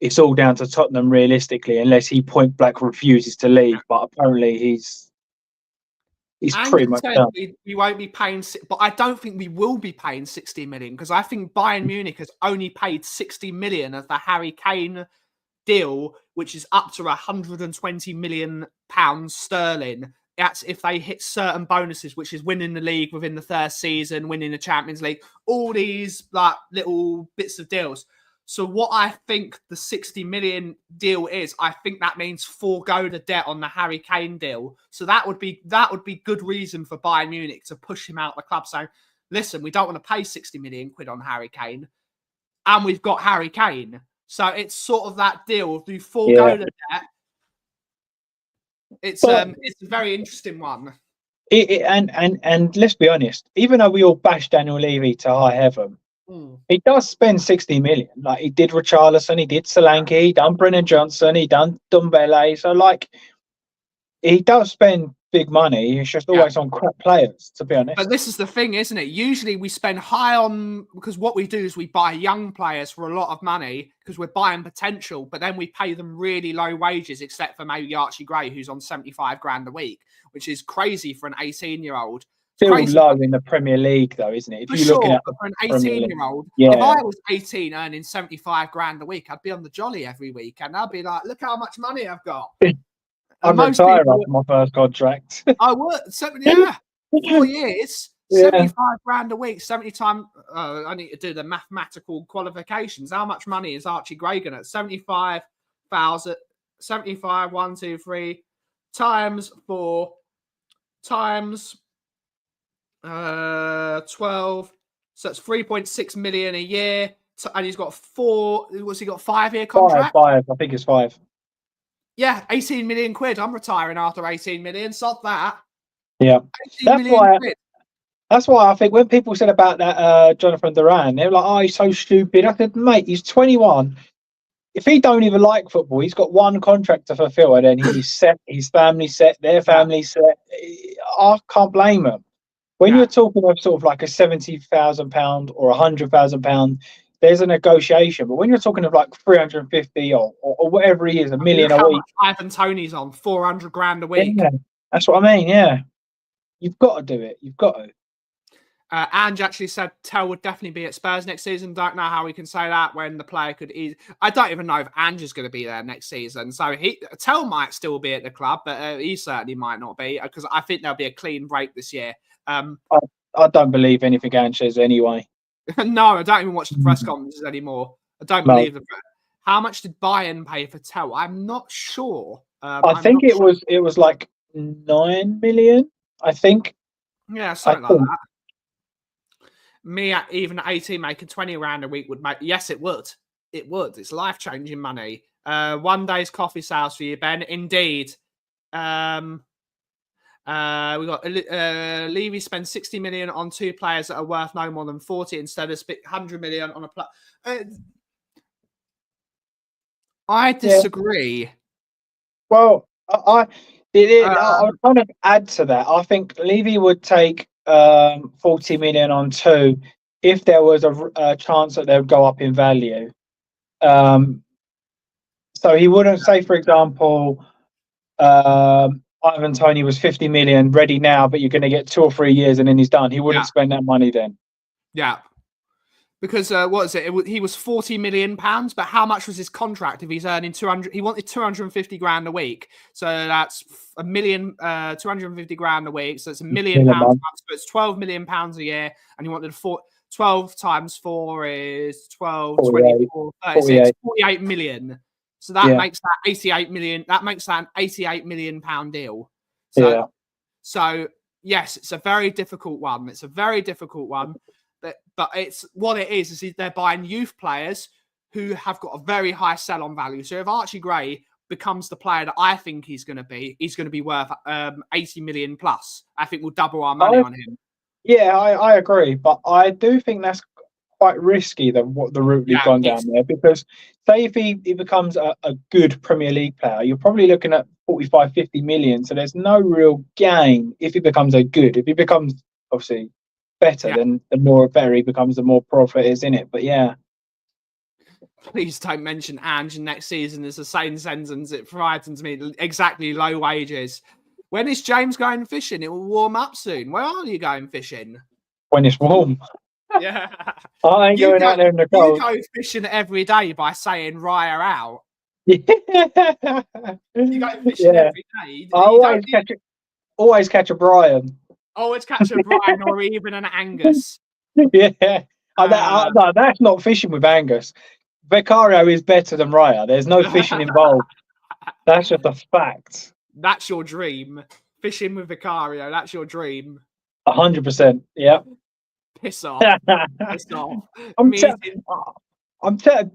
It's all down to Tottenham realistically, unless he point blank refuses to leave. But apparently he's pretty much done. We won't be paying, but I don't think we will be paying 60 million because I think Bayern Munich has only paid 60 million of the Harry Kane deal, which is up to 120 million pounds sterling. That's if they hit certain bonuses, which is winning the league within the first season, winning the Champions League, all these like little bits of deals. So what I think the 60 million deal is, I think that means forego the debt on the Harry Kane deal. So that would be good reason for Bayern Munich to push him out of the club, saying, listen, we don't want to pay 60 million quid on Harry Kane, and we've got Harry Kane. So it's sort of that deal. Do you forego the debt? It's a very interesting one. And let's be honest, even though we all bash Daniel Levy to high heaven, he does spend 60 million. Like, he did Richarlison, he did Solanke, he done Brennan Johnson, he done Ndombele. So like, he does spend big money. It's just always on crap players, to be honest. But this is the thing, isn't it? Usually we spend high on, because what we do is we buy young players for a lot of money because we're buying potential, but then we pay them really low wages, except for maybe Archie Gray, who's on 75 grand a week, which is crazy for an 18-year-old. Still low in the Premier League, though, isn't it? If you're looking at for an 18-year-old, if I was 18 earning 75 grand a week, I'd be on the jolly every week, and I'd be like, look how much money I've got. I'm retired after my first contract. I would, 4 years, 75 grand a week, 70 times. I need to do the mathematical qualifications. How much money is Archie Gray going at? 75,000, 75, 1, 2, 3, times 4, times 12. So it's 3.6 million a year. And he's got 5-year contract? 5. I think it's 5. Yeah, 18 million quid. I'm retiring after 18 million. Sod that. Yeah. That's why I think when people said about that Jonathan Duran, they were like, oh, he's so stupid. I said, mate, he's 21. If he don't even like football, he's got one contract to fulfill, and then he's set, his family set, their family set. I can't blame him. When you're talking of sort of like a £70,000 or £100,000 there's a negotiation. But when you're talking of like 350 or whatever he is, a million Look a how week, much Ivan Toney's on, 400 grand a week. yeah, that's what I mean. Yeah, you've got to do it. You've got to. Ange actually said Tell would definitely be at Spurs next season. Don't know how we can say that when the player could I don't even know if Ange is going to be there next season. So Tell might still be at the club, but he certainly might not be, because I think there'll be a clean break this year. I don't believe anything Ange says anyway. No, I don't even watch the press conferences anymore. I don't believe them. How much did Bayern pay for Tell? I'm not sure. I think it was like 9 million. I think. Yeah, something like that. Me, even at 18, making 20 grand a week would make. Yes, it would. It would. It's life changing money. One day's coffee sales for you, Ben. Indeed. We got Levy spends 60 million on 2 players that are worth no more than 40 instead of 100 million on a player. I disagree. Yeah. Well, I would kind of add to that. I think Levy would take 40 million on 2 if there was a chance that they would go up in value. So he wouldn't say, for example, Ivan Toney was 50 million ready now, but you're going to get 2 or 3 years and then he's done. He wouldn't spend that money then. Yeah. Because what is it? He was 40 million pounds, but how much was his contract if he's earning 200? He wanted 250 grand a week, so that's a million, 250 grand a week. So it's £1 million. So it's 12 million pounds a year, and he wanted 12 times 4 is 12, 24, 36, 48 million. So that makes that 88 million. That makes that an 88 million pound deal. So yes, it's a very difficult one. It's a very difficult one. But it's what it is they're buying youth players who have got a very high sell-on value. So if Archie Gray becomes the player that I think he's going to be worth 80 million plus. I think we'll double our money on him. Yeah, I agree. But I do think that's quite risky, the route we've gone down there. Because say if he becomes a good Premier League player, you're probably looking at 45, 50 million. So there's no real gain if he becomes If he becomes, obviously, better, then the more better he becomes, the more profit is in it. But please don't mention Ange next season as the same sentence. It frightens me. Exactly, low wages. When is James going fishing? It will warm up soon. Where are you going fishing? When it's warm. Yeah. I ain't going out there in the cold. You go fishing every day by saying Raya out. Yeah. You go fishing every day. I always catch a Brian. Always catch a Brian or even an Angus. Yeah. No, that's not fishing with Angus. Vicario is better than Raya. There's no fishing involved. That's just a fact. That's your dream. Fishing with Vicario. That's your dream. 100%. Yeah. Piss off. Piss off.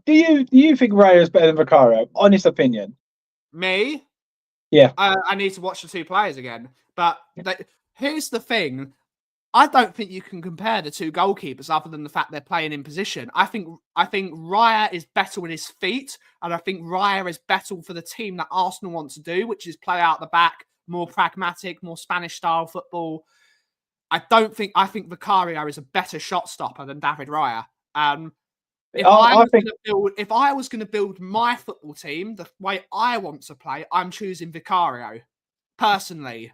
Do you think Raya is better than Vicario? Honest opinion. Me? Yeah. I need to watch the 2 players again. But here's the thing. I don't think you can compare the 2 goalkeepers other than the fact they're playing in position. I think Raya is better with his feet, and I think Raya is better for the team that Arsenal want to do, which is play out the back, more pragmatic, more Spanish style football. I think Vicario is a better shot stopper than David Raya. If I was going to build my football team the way I want to play, I'm choosing Vicario personally.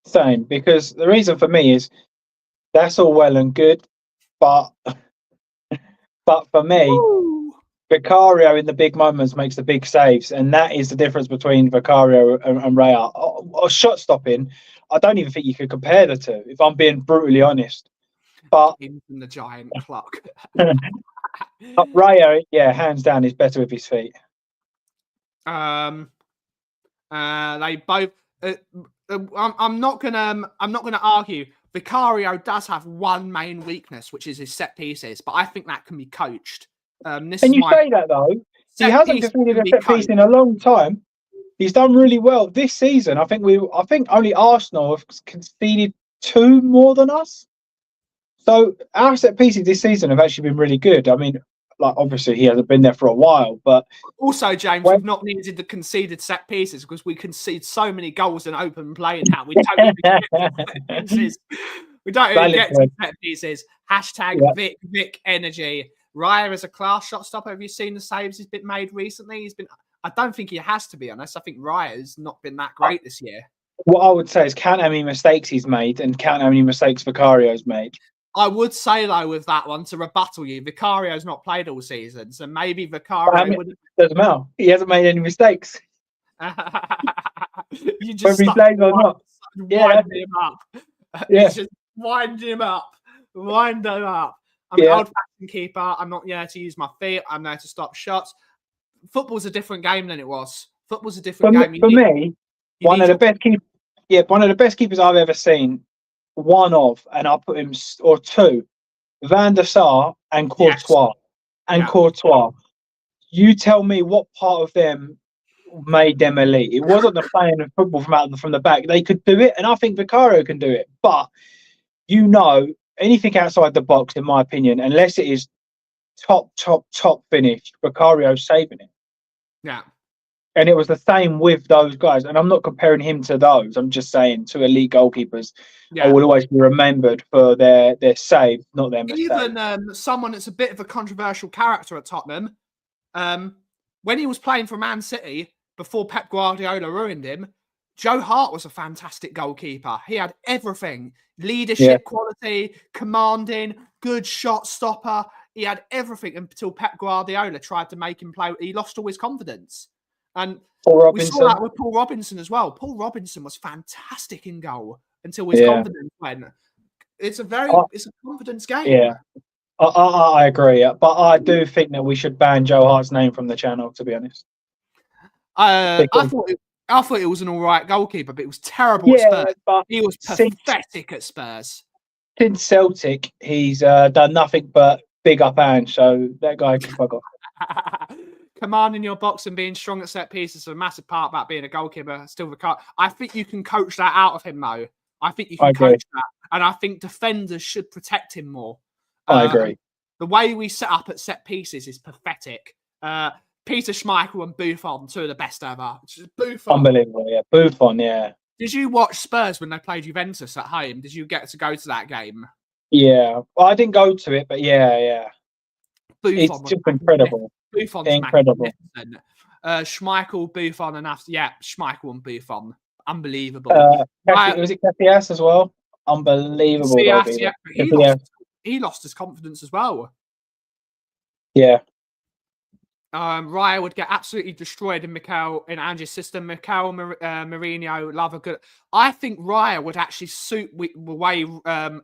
Same, because the reason for me is that's all well and good, but for me, Vicario in the big moments makes the big saves, and that is the difference between Vicario and Raya. Or shot stopping, I don't even think you could compare the 2, if I'm being brutally honest. But in the giant clock. Raya, hands down, is better with his feet. They both. I'm not gonna argue. Vicario does have one main weakness, which is his set pieces, but I think that can be coached. Say that though? He hasn't defended a set piece in a long time. He's done really well this season. I think only Arsenal have conceded 2 more than us. So our set pieces this season have actually been really good. I mean, like obviously he hasn't been there for a while, but also James, we've not needed the conceded set pieces because we concede so many goals in open play now. We don't even get set pieces. We don't even get to set pieces. Hashtag Vic energy. Raya is a class shot stopper. Have you seen the saves he's been made recently? I don't think he has, to be honest. I think Raya's not been that great this year. What I would say is count how many mistakes he's made and count how many mistakes Vicario's made. I would say, though, with that one, to rebuttal you, Vicario's not played all season, so maybe Vicario would. Doesn't matter. He hasn't made any mistakes. You just whether he plays or not. Wind him up. Yeah. Just wind him up. Wind him up. I'm an old-fashioned keeper. I'm not there to use my feet. I'm there to stop shots. Football's a different game than it was. Football's a different game. For me, one of the best keepers. Yeah, one of the best keepers I've ever seen. One of, and I'll put him or two, Van der Sar and Courtois. Courtois. You tell me what part of them made them elite. It wasn't the playing of football from the back. They could do it, and I think Vicario can do it. But anything outside the box, in my opinion, unless it is top finish, Vicario's saving it. Yeah. And it was the same with those guys. And I'm not comparing him to those. I'm just saying to elite goalkeepers, they will always be remembered for their save, not their mistake. Even someone that's a bit of a controversial character at Tottenham, when he was playing for Man City, before Pep Guardiola ruined him, Joe Hart was a fantastic goalkeeper. He had everything. Leadership quality, commanding, good shot stopper. He had everything until Pep Guardiola tried to make him play. He lost all his confidence. And we saw that with Paul Robinson as well. Paul Robinson was fantastic in goal until his confidence went. It's a confidence game. Yeah, I agree. But I do think that we should ban Joe Hart's name from the channel, to be honest. I thought it was an all right goalkeeper, but it was terrible at Spurs. But he was pathetic at Spurs. Since Celtic, he's done nothing but big up Ange, so that guy can fuck off. Commanding your box and being strong at set pieces is a massive part about being a goalkeeper. Still, I think you can coach that out of him, though. I think you can coach that, and I think defenders should protect him more. I agree. The way we set up at set pieces is pathetic. Peter Schmeichel and Buffon, two of the best ever. Buffon, unbelievable, yeah. Buffon, yeah. Did you watch Spurs when they played Juventus at home? Did you get to go to that game? Yeah, well, I didn't go to it, but yeah. Buffon, it's just incredible. Buffon's incredible. Schmeichel, Buffon, and Schmeichel and Buffon, unbelievable. Was it Casillas as well? Unbelievable. He lost his confidence as well. Yeah. Raya would get absolutely destroyed in Ange's system. Mikel Mourinho, love a good. I think Raya would actually suit the way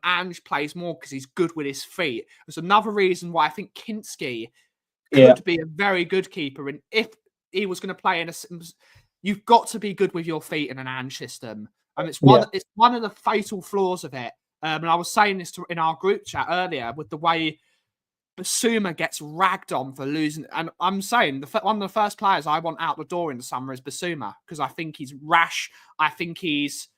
Ange plays more because he's good with his feet. There's another reason why I think Kinski could be a very good keeper. And if he was going to play you've got to be good with your feet in an Ange system. And it's one of the fatal flaws of it. And I was saying this in our group chat earlier with the way Basuma gets ragged on for losing. And I'm saying one of the first players I want out the door in the summer is Basuma because I think he's rash. I think he's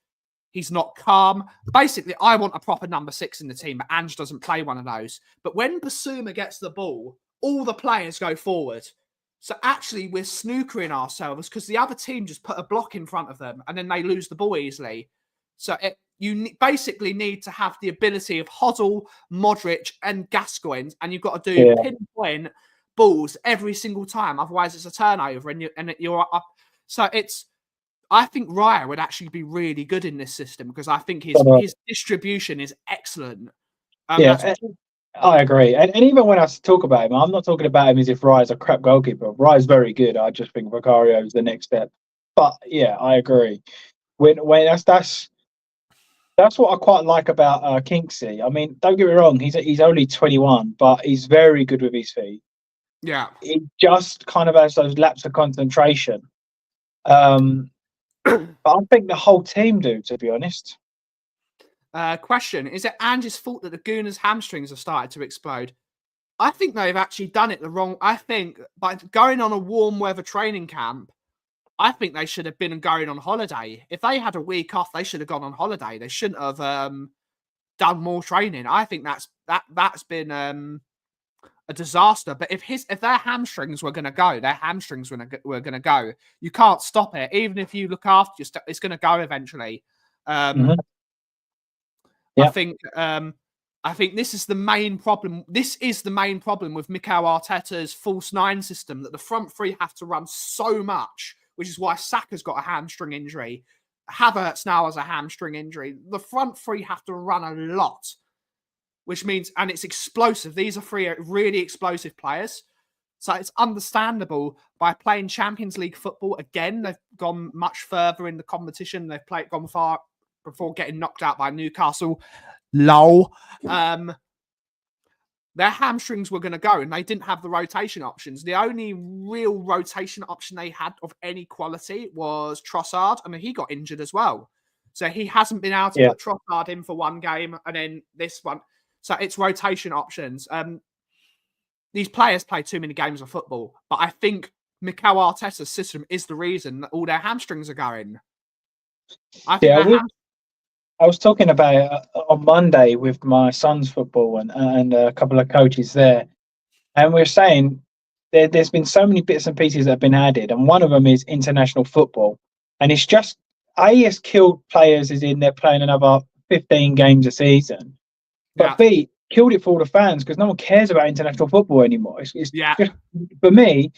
not calm. Basically, I want a proper number 6 in the team, but Ange doesn't play one of those. But when Basuma gets the ball, all the players go forward. So actually, we're snookering ourselves because the other team just put a block in front of them and then they lose the ball easily. So you basically need to have the ability of Hoddle, Modric, and Gascoigne, and you've got to do pinpoint balls every single time. Otherwise, it's a turnover, and you're up. So I think Raya would actually be really good in this system because I think his distribution is excellent. I agree. And even when I talk about him, I'm not talking about him as if Raya's a crap goalkeeper. Raya's very good. I just think Vicario is the next step. But yeah, I agree. When that's what I quite like about Kinksy. I mean, don't get me wrong, he's only 21, but he's very good with his feet. Yeah. He just kind of has those lapses of concentration. But I think the whole team do, to be honest. Question, is it Ange's fault that the Gooners' hamstrings have started to explode? I think they've actually done it the wrong... I think by going on a warm weather training camp, I think they should have been going on holiday. If they had a week off, they should have gone on holiday. They shouldn't have done more training. I think that's been a disaster. But if their hamstrings were going to go, were going to go. You can't stop it. Even if you look after yourself, it's going to go eventually. I think I think this is the main problem. This is the main problem with Mikel Arteta's false nine system, that the front three have to run so much, which is why Saka's got a hamstring injury. Havertz now has a hamstring injury. The front three have to run a lot, which means, and it's explosive. These are three really explosive players. So it's understandable by playing Champions League football. Again, they've gone much further in the competition. They've gone far before getting knocked out by Newcastle. Lol. Their hamstrings were going to go, and they didn't have the rotation options. The only real rotation option they had of any quality was Trossard. I mean, he got injured as well. So he hasn't been able to put Trossard in for one game, and then this one. So it's rotation options. These players play too many games of football, but I think Mikel Arteta's system is the reason that all their hamstrings are going. I think I was talking about it on Monday with my son's football and a couple of coaches there. And we were saying there's been so many bits and pieces that have been added. And one of them is international football. And it's just, A, has killed players as in they're playing another 15 games a season. But B, killed it for all the fans because no one cares about international football anymore. It's just, for me,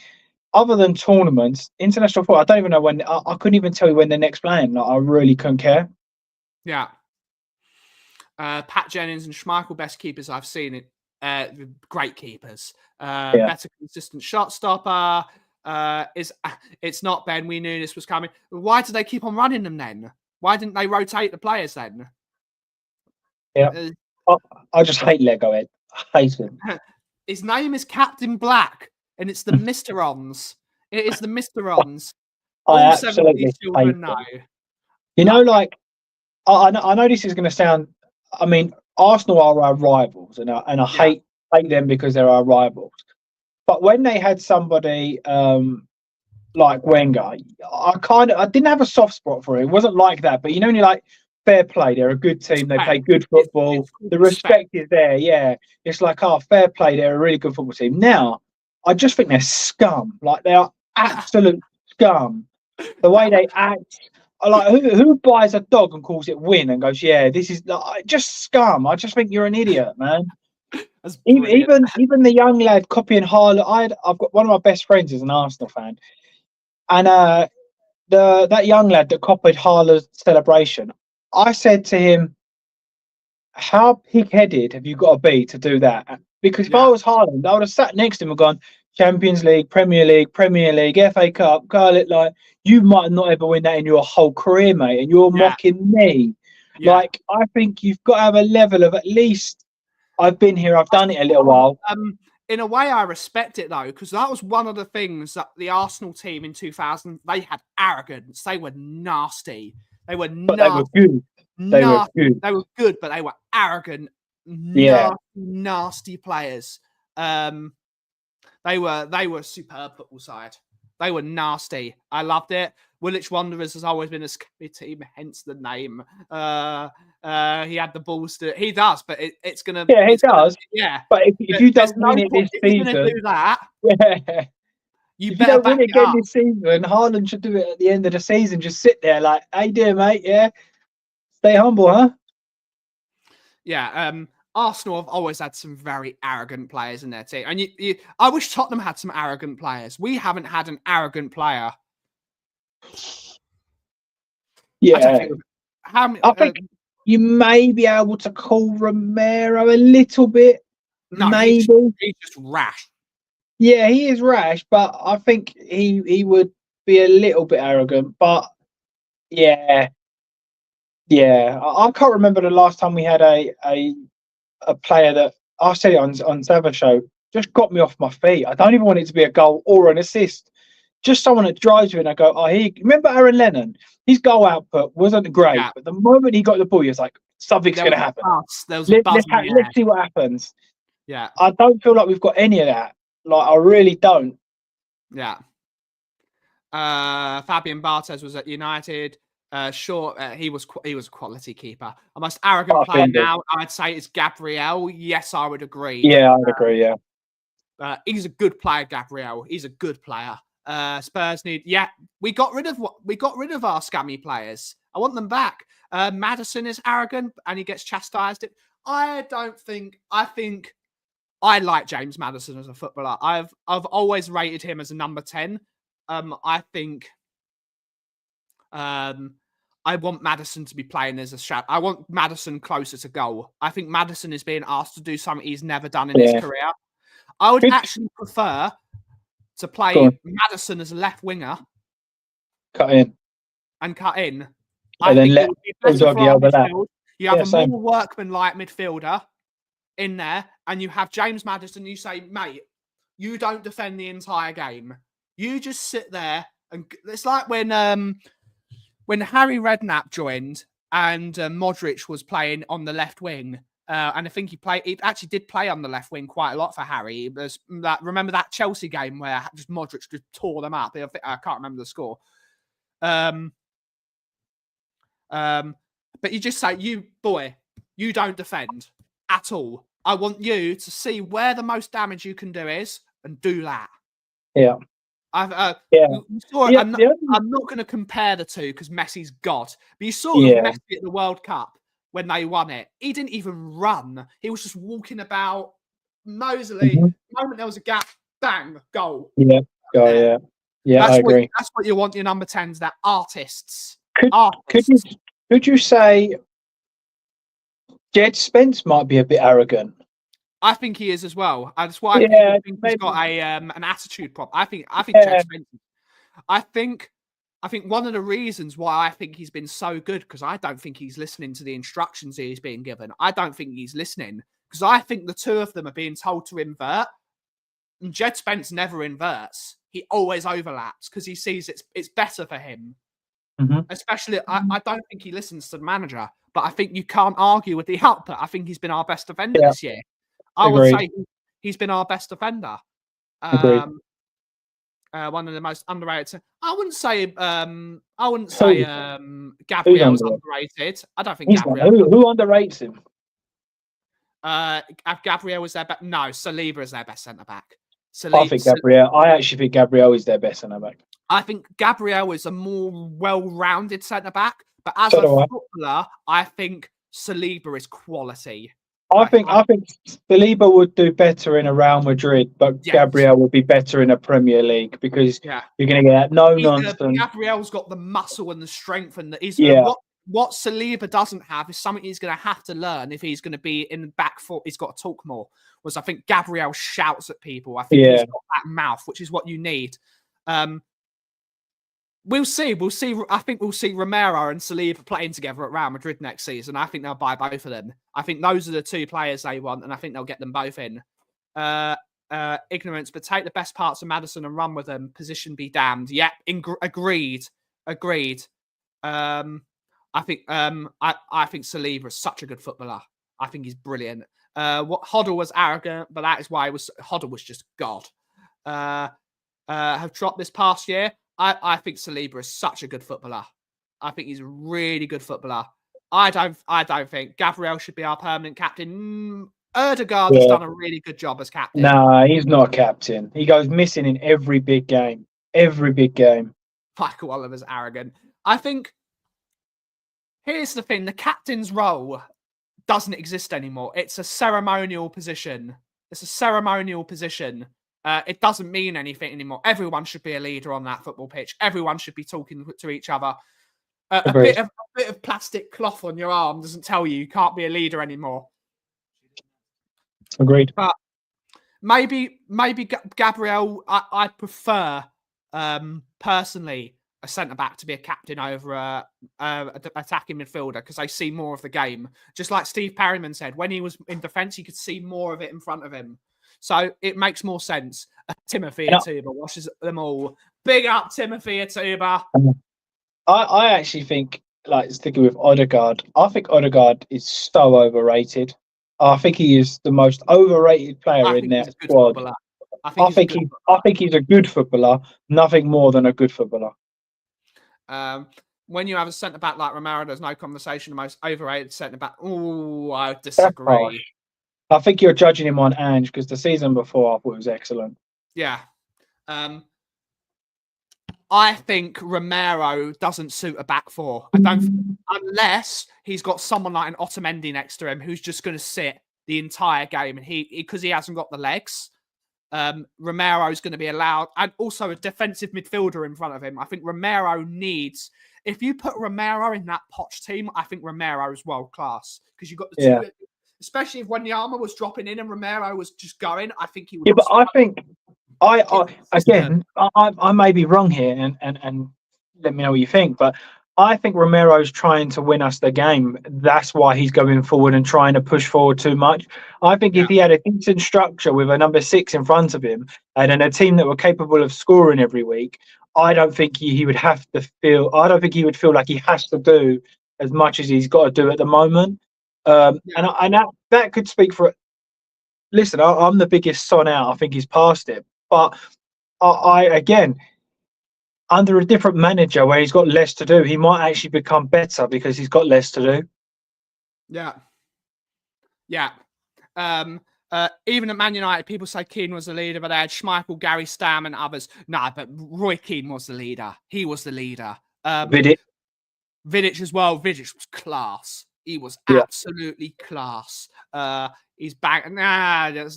other than tournaments, international football, I don't even know when. I couldn't even tell you when they're next playing. Like, I really couldn't care. Yeah. Pat Jennings and Schmeichel, best keepers I've seen. Great keepers. Better consistent shot stopper. It's not Ben. We knew this was coming. Why did they keep on running them then? Why didn't they rotate the players then? Yeah. I just hate Lego Ed. I hate him. His name is Captain Black, and it's the Mr-Ons. It is the Mr-Ons. I absolutely hate them. You know, like, I know this is going to sound. I mean, Arsenal are our rivals, and I hate them because they're our rivals. But when they had somebody like Wenger, I didn't have a soft spot for it. It wasn't like that, but you know, when you're like, fair play, they're a good team. They play good football. The respect is there. Yeah, it's like, oh, fair play. They're a really good football team. Now, I just think they're scum. Like, they are absolute scum. The way they act. Like, who buys a dog and calls it Win and goes, yeah, this is just scum. I just think you're an idiot, man. Even the young lad copying Haaland. I've got one of my best friends is an Arsenal fan, and that young lad that copied Haaland's celebration. I said to him, "How pig-headed have you got to be to do that?" Because if I was Haaland, I would have sat next to him and gone, Champions League, Premier League, FA Cup, call it like, you might not ever win that in your whole career, mate, and you're mocking me. Like, I think you've got to have a level of at least, I've been here, I've done it a little while. In a way, I respect it, though, because that was one of the things that the Arsenal team in 2000, they had arrogance. They were nasty. They were nasty. They were good. They were good. They were good, but they were arrogant, nasty players. They were superb football side. They were nasty. I loved it. Woolwich Wanderers has always been a scary team, hence the name. He had the balls to. He does, but it's gonna. Yeah, he does. Yeah, but if you don't win it this season, you're gonna do that. Yeah. You if you don't win it again this season, Haaland should do it at the end of the season. Just sit there like, how you doing, mate? Yeah. Stay humble, huh? Yeah. Arsenal have always had some very arrogant players in their team. And I wish Tottenham had some arrogant players. We haven't had an arrogant player. Yeah. I think you may be able to call Romero a little bit. No, maybe. He's just rash. Yeah, he is rash, but I think he would be a little bit arrogant. But yeah. I can't remember the last time we had a player that, I said it on Savage Show, just got me off my feet. I don't even want it to be a goal or an assist. Just someone that drives you and I go, remember Aaron Lennon? His goal output wasn't great, but the moment he got the ball, he was like, something's going to happen. Let's see what happens. Yeah. I don't feel like we've got any of that. Like, I really don't. Yeah. Fabian Barthez was at United. He was a quality keeper. A most arrogant player now, I'd say, is Gabriel. Yes, I would agree. Yeah, I'd agree. Yeah, he's a good player, Gabriel. He's a good player. Spurs need. Yeah, we got rid of our scammy players. I want them back. Maddison is arrogant and he gets chastised. I don't think. I think I like James Maddison as a footballer. I've always rated him as a number 10. I think I want Maddison to be playing as a shout. I want Maddison closer to goal. I think Maddison is being asked to do something he's never done in his career. I would actually prefer to play Maddison as a left winger, cut in, and cut in. And then let Udogie overlap. You have a more workman-like midfielder in there, and you have James Maddison. You say, mate, you don't defend the entire game. You just sit there, and it's like when Harry Redknapp joined and Modric was playing on the left wing. And I think he actually did play on the left wing quite a lot for Harry. It was remember that Chelsea game where just Modric just tore them up? I can't remember the score. But you just say, you don't defend at all. I want you to see where the most damage you can do is and do that. Yeah. I'm not going to compare the two because Messi's God. But you saw Messi at the World Cup when they won it. He didn't even run. He was just walking about mosily. The moment there was a gap, bang, goal. Yeah, goal, yeah, I agree. That's what you want your number 10s, they're artists. Could you say Jed Spence might be a bit arrogant? I think he is as well. That's why I think he's got an attitude problem. I think Jed Spence. I think one of the reasons why I think he's been so good, because I don't think he's listening to the instructions he's being given. I don't think he's listening, because I think the two of them are being told to invert. And Jed Spence never inverts. He always overlaps because he sees it's better for him. Especially, I don't think he listens to the manager, but I think you can't argue with the output. I think he's been our best defender this year. I would say he's been our best defender. One of the most underrated. I wouldn't say Gabriel's underrated. I don't think Gabriel. Who underrates him? Gabriel was their best. No, Saliba is their best centre back. I actually think Gabriel is their best centre back. I think Gabriel is a more well-rounded centre back, but as a footballer, I think Saliba is quality. I think Saliba would do better in a Real Madrid, but Gabriel would be better in a Premier League because you're going to get that nonsense. Gabriel's got the muscle and the strength, and what Saliba doesn't have is something he's going to have to learn if he's going to be in the back foot. He's got to talk more. I think Gabriel shouts at people. I think he's got that mouth, which is what you need. We'll see. I think we'll see Romero and Saliba playing together at Real Madrid next season. I think they'll buy both of them. I think those are the two players they want, and I think they'll get them both in. Ignorance, but take the best parts of Maddison and run with them. Position be damned. Yep, agreed. I think Saliba is such a good footballer. I think he's brilliant. Hoddle was arrogant, but that is why Hoddle was just God. Have dropped this past year. I think Saliba is such a good footballer. I think he's a really good footballer. I don't think Gabriel should be our permanent captain. Erdegaard has done a really good job as captain. Nah, he's not a captain. He goes missing in every big game. Michael Oliver's arrogant. I think here's the thing: the captain's role doesn't exist anymore. It's a ceremonial position. It doesn't mean anything anymore. Everyone should be a leader on that football pitch. Everyone should be talking to each other. A bit of plastic cloth on your arm doesn't tell you can't be a leader anymore. Agreed. But maybe Gabriel, I prefer personally a centre-back to be a captain over a attacking midfielder because I see more of the game. Just like Steve Perryman said, when he was in defence, he could see more of it in front of him. So it makes more sense. Timothy Atuba washes them all. Big up Timothy Atuba. I actually think, like sticking with Odegaard, I think Odegaard is so overrated. I think he is the most overrated player in their squad. I think he's a good footballer, nothing more than a good footballer. When you have a centre back like Romero, there's no conversation. The most overrated centre back. Oh, I disagree. I think you're judging him on Ange because the season before I thought it was excellent. Yeah. I think Romero doesn't suit a back four. I don't, unless he's got someone like an Otamendi next to him who's just going to sit the entire game, and because he hasn't got the legs. Romero's going to be allowed, and also a defensive midfielder in front of him. I think Romero needs. If you put Romero in that Poch team, I think Romero is world class because you've got the two. Especially if Wanyama was dropping in and Romero was just going, I think he would. Yeah, but I think I may be wrong here, and let me know what you think. But I think Romero's trying to win us the game. That's why he's going forward and trying to push forward too much. I think if he had a decent structure with a number 6 in front of him and then a team that were capable of scoring every week, I don't think he would have to feel. I don't think he would feel like he has to do as much as he's got to do at the moment. And that could speak for. Listen, I'm the biggest son out. I think he's past it, but I again. Under a different manager where he's got less to do, he might actually become better because he's got less to do. Yeah. Even at Man United, people say Keane was the leader, but they had Schmeichel, Gary Stam, and others. No, but Roy Keane was the leader. He was the leader. Vidic as well. Vidic was class. He was absolutely class. He's back. That's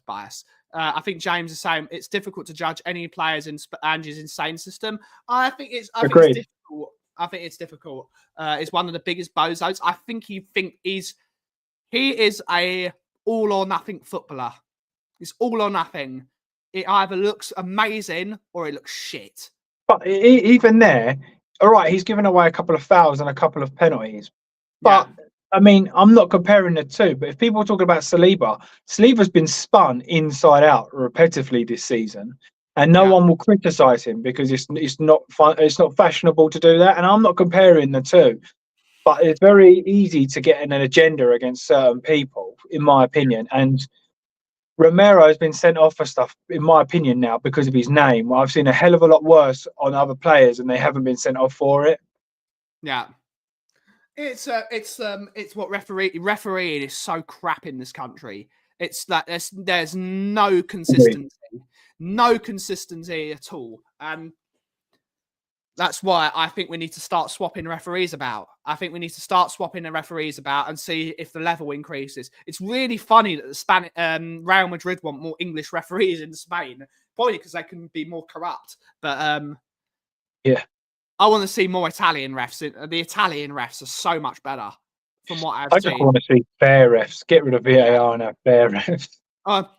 bias. I think James is saying it's difficult to judge any players in Angie's insane system. I think it's difficult. I think it's difficult. It's one of the biggest bozos. I think he is a all or nothing footballer. It's all or nothing. It either looks amazing or it looks shit. But even there, all right, he's given away a couple of fouls and a couple of penalties. But I mean, I'm not comparing the two, but if people are talking about Saliba's been spun inside out repetitively this season, and no one will criticise him because it's not fun, it's not fashionable to do that. And I'm not comparing the two, but it's very easy to get an agenda against certain people, in my opinion. And Romero has been sent off for stuff, in my opinion, now because of his name. I've seen a hell of a lot worse on other players, and they haven't been sent off for it. Yeah. It's what refereeing is so crap in this country. It's that there's no consistency at all, and that's why I think we need to start swapping referees about. I think we need to start swapping the referees about and see if the level increases. It's really funny that the Real Madrid want more English referees in Spain, probably because they can be more corrupt. But I want to see more Italian refs. The Italian refs are so much better from what I've seen. I just want to see fair refs. Get rid of VAR and have fair refs.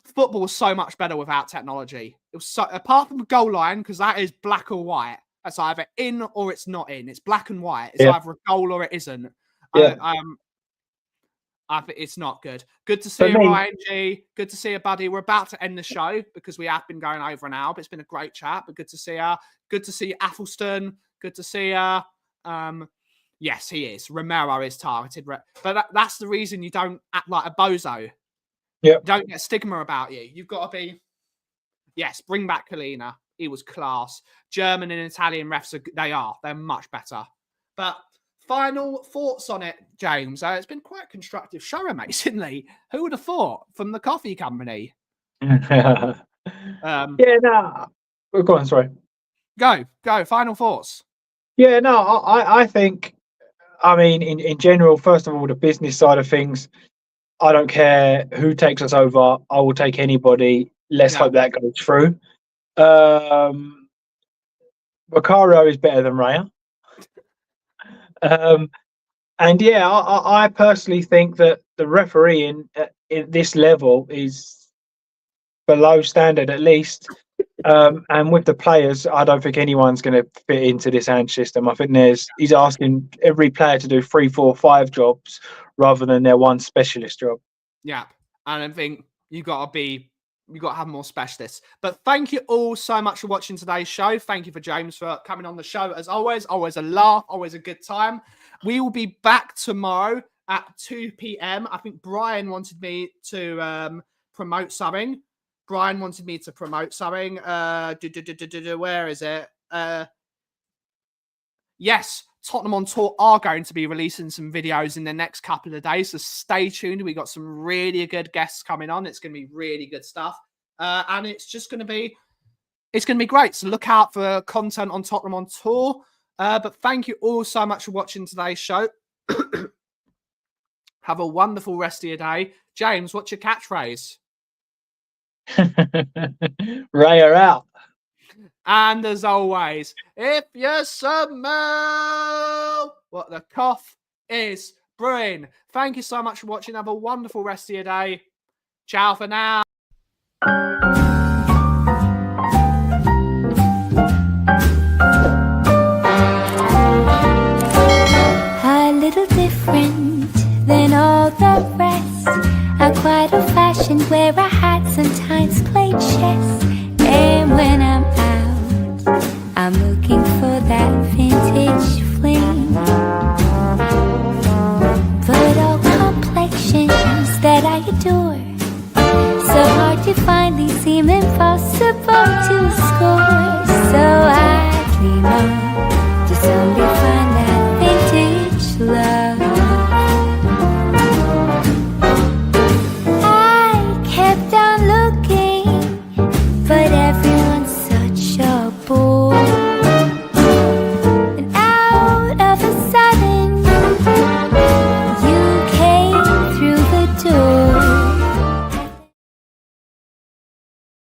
Football was so much better without technology. It was so, apart from the goal line, because that is black or white. That's either in or it's not in. It's black and white. It's either a goal or it isn't. I think it's not good. Good to see you, Ryan G. Good to see you, buddy. We're about to end the show because we have been going over an hour, but it's been a great chat. But good to see you. Good to see you, Athelston. Good to see you. Yes, he is. Romero is targeted. But that's the reason you don't act like a bozo. Yeah. Don't get stigma about you. You've got to be... Yes, bring back Kalina. He was class. German and Italian refs, they're much better. But... final thoughts on it, James? It's been quite a constructive show, amazingly. Who would have thought from the coffee company? Go on, sorry. Go. Final thoughts. Yeah, no, I think, I mean, in general, first of all, the business side of things, I don't care who takes us over. I will take anybody. Let's hope that goes through. Vicario is better than Raya. And yeah, I personally think that the refereeing at this level is below standard at least. And with the players, I don't think anyone's going to fit into this Ange system. I think he's asking every player to do 3, 4, 5 jobs rather than their one specialist job. Yeah, and I think you've got to have more specialists. But thank you all so much for watching today's show. Thank you for James for coming on the show as always. Always a laugh, always a good time. We will be back tomorrow at 2 p.m. I think Brian wanted me to promote something. Where is it? Yes, Tottenham on Tour are going to be releasing some videos in the next couple of days, so stay tuned. We got some really good guests coming on. It's going to be really good stuff, and it's it's going to be great. So look out for content on Tottenham on tour. But thank you all so much for watching today's show. Have a wonderful rest of your day. James, what's your catchphrase? Ray her out. And as always, if you smell what the cough is brewing. Thank you so much for watching. Have a wonderful rest of your day. Ciao for now. A little different than all the rest. I'm quite old-fashioned, wear a hat, sometimes play chess. And when I'm out, I'm looking for that vintage fling. But all complexions that I adore, so hard to find, these seem impossible to score. So I dream of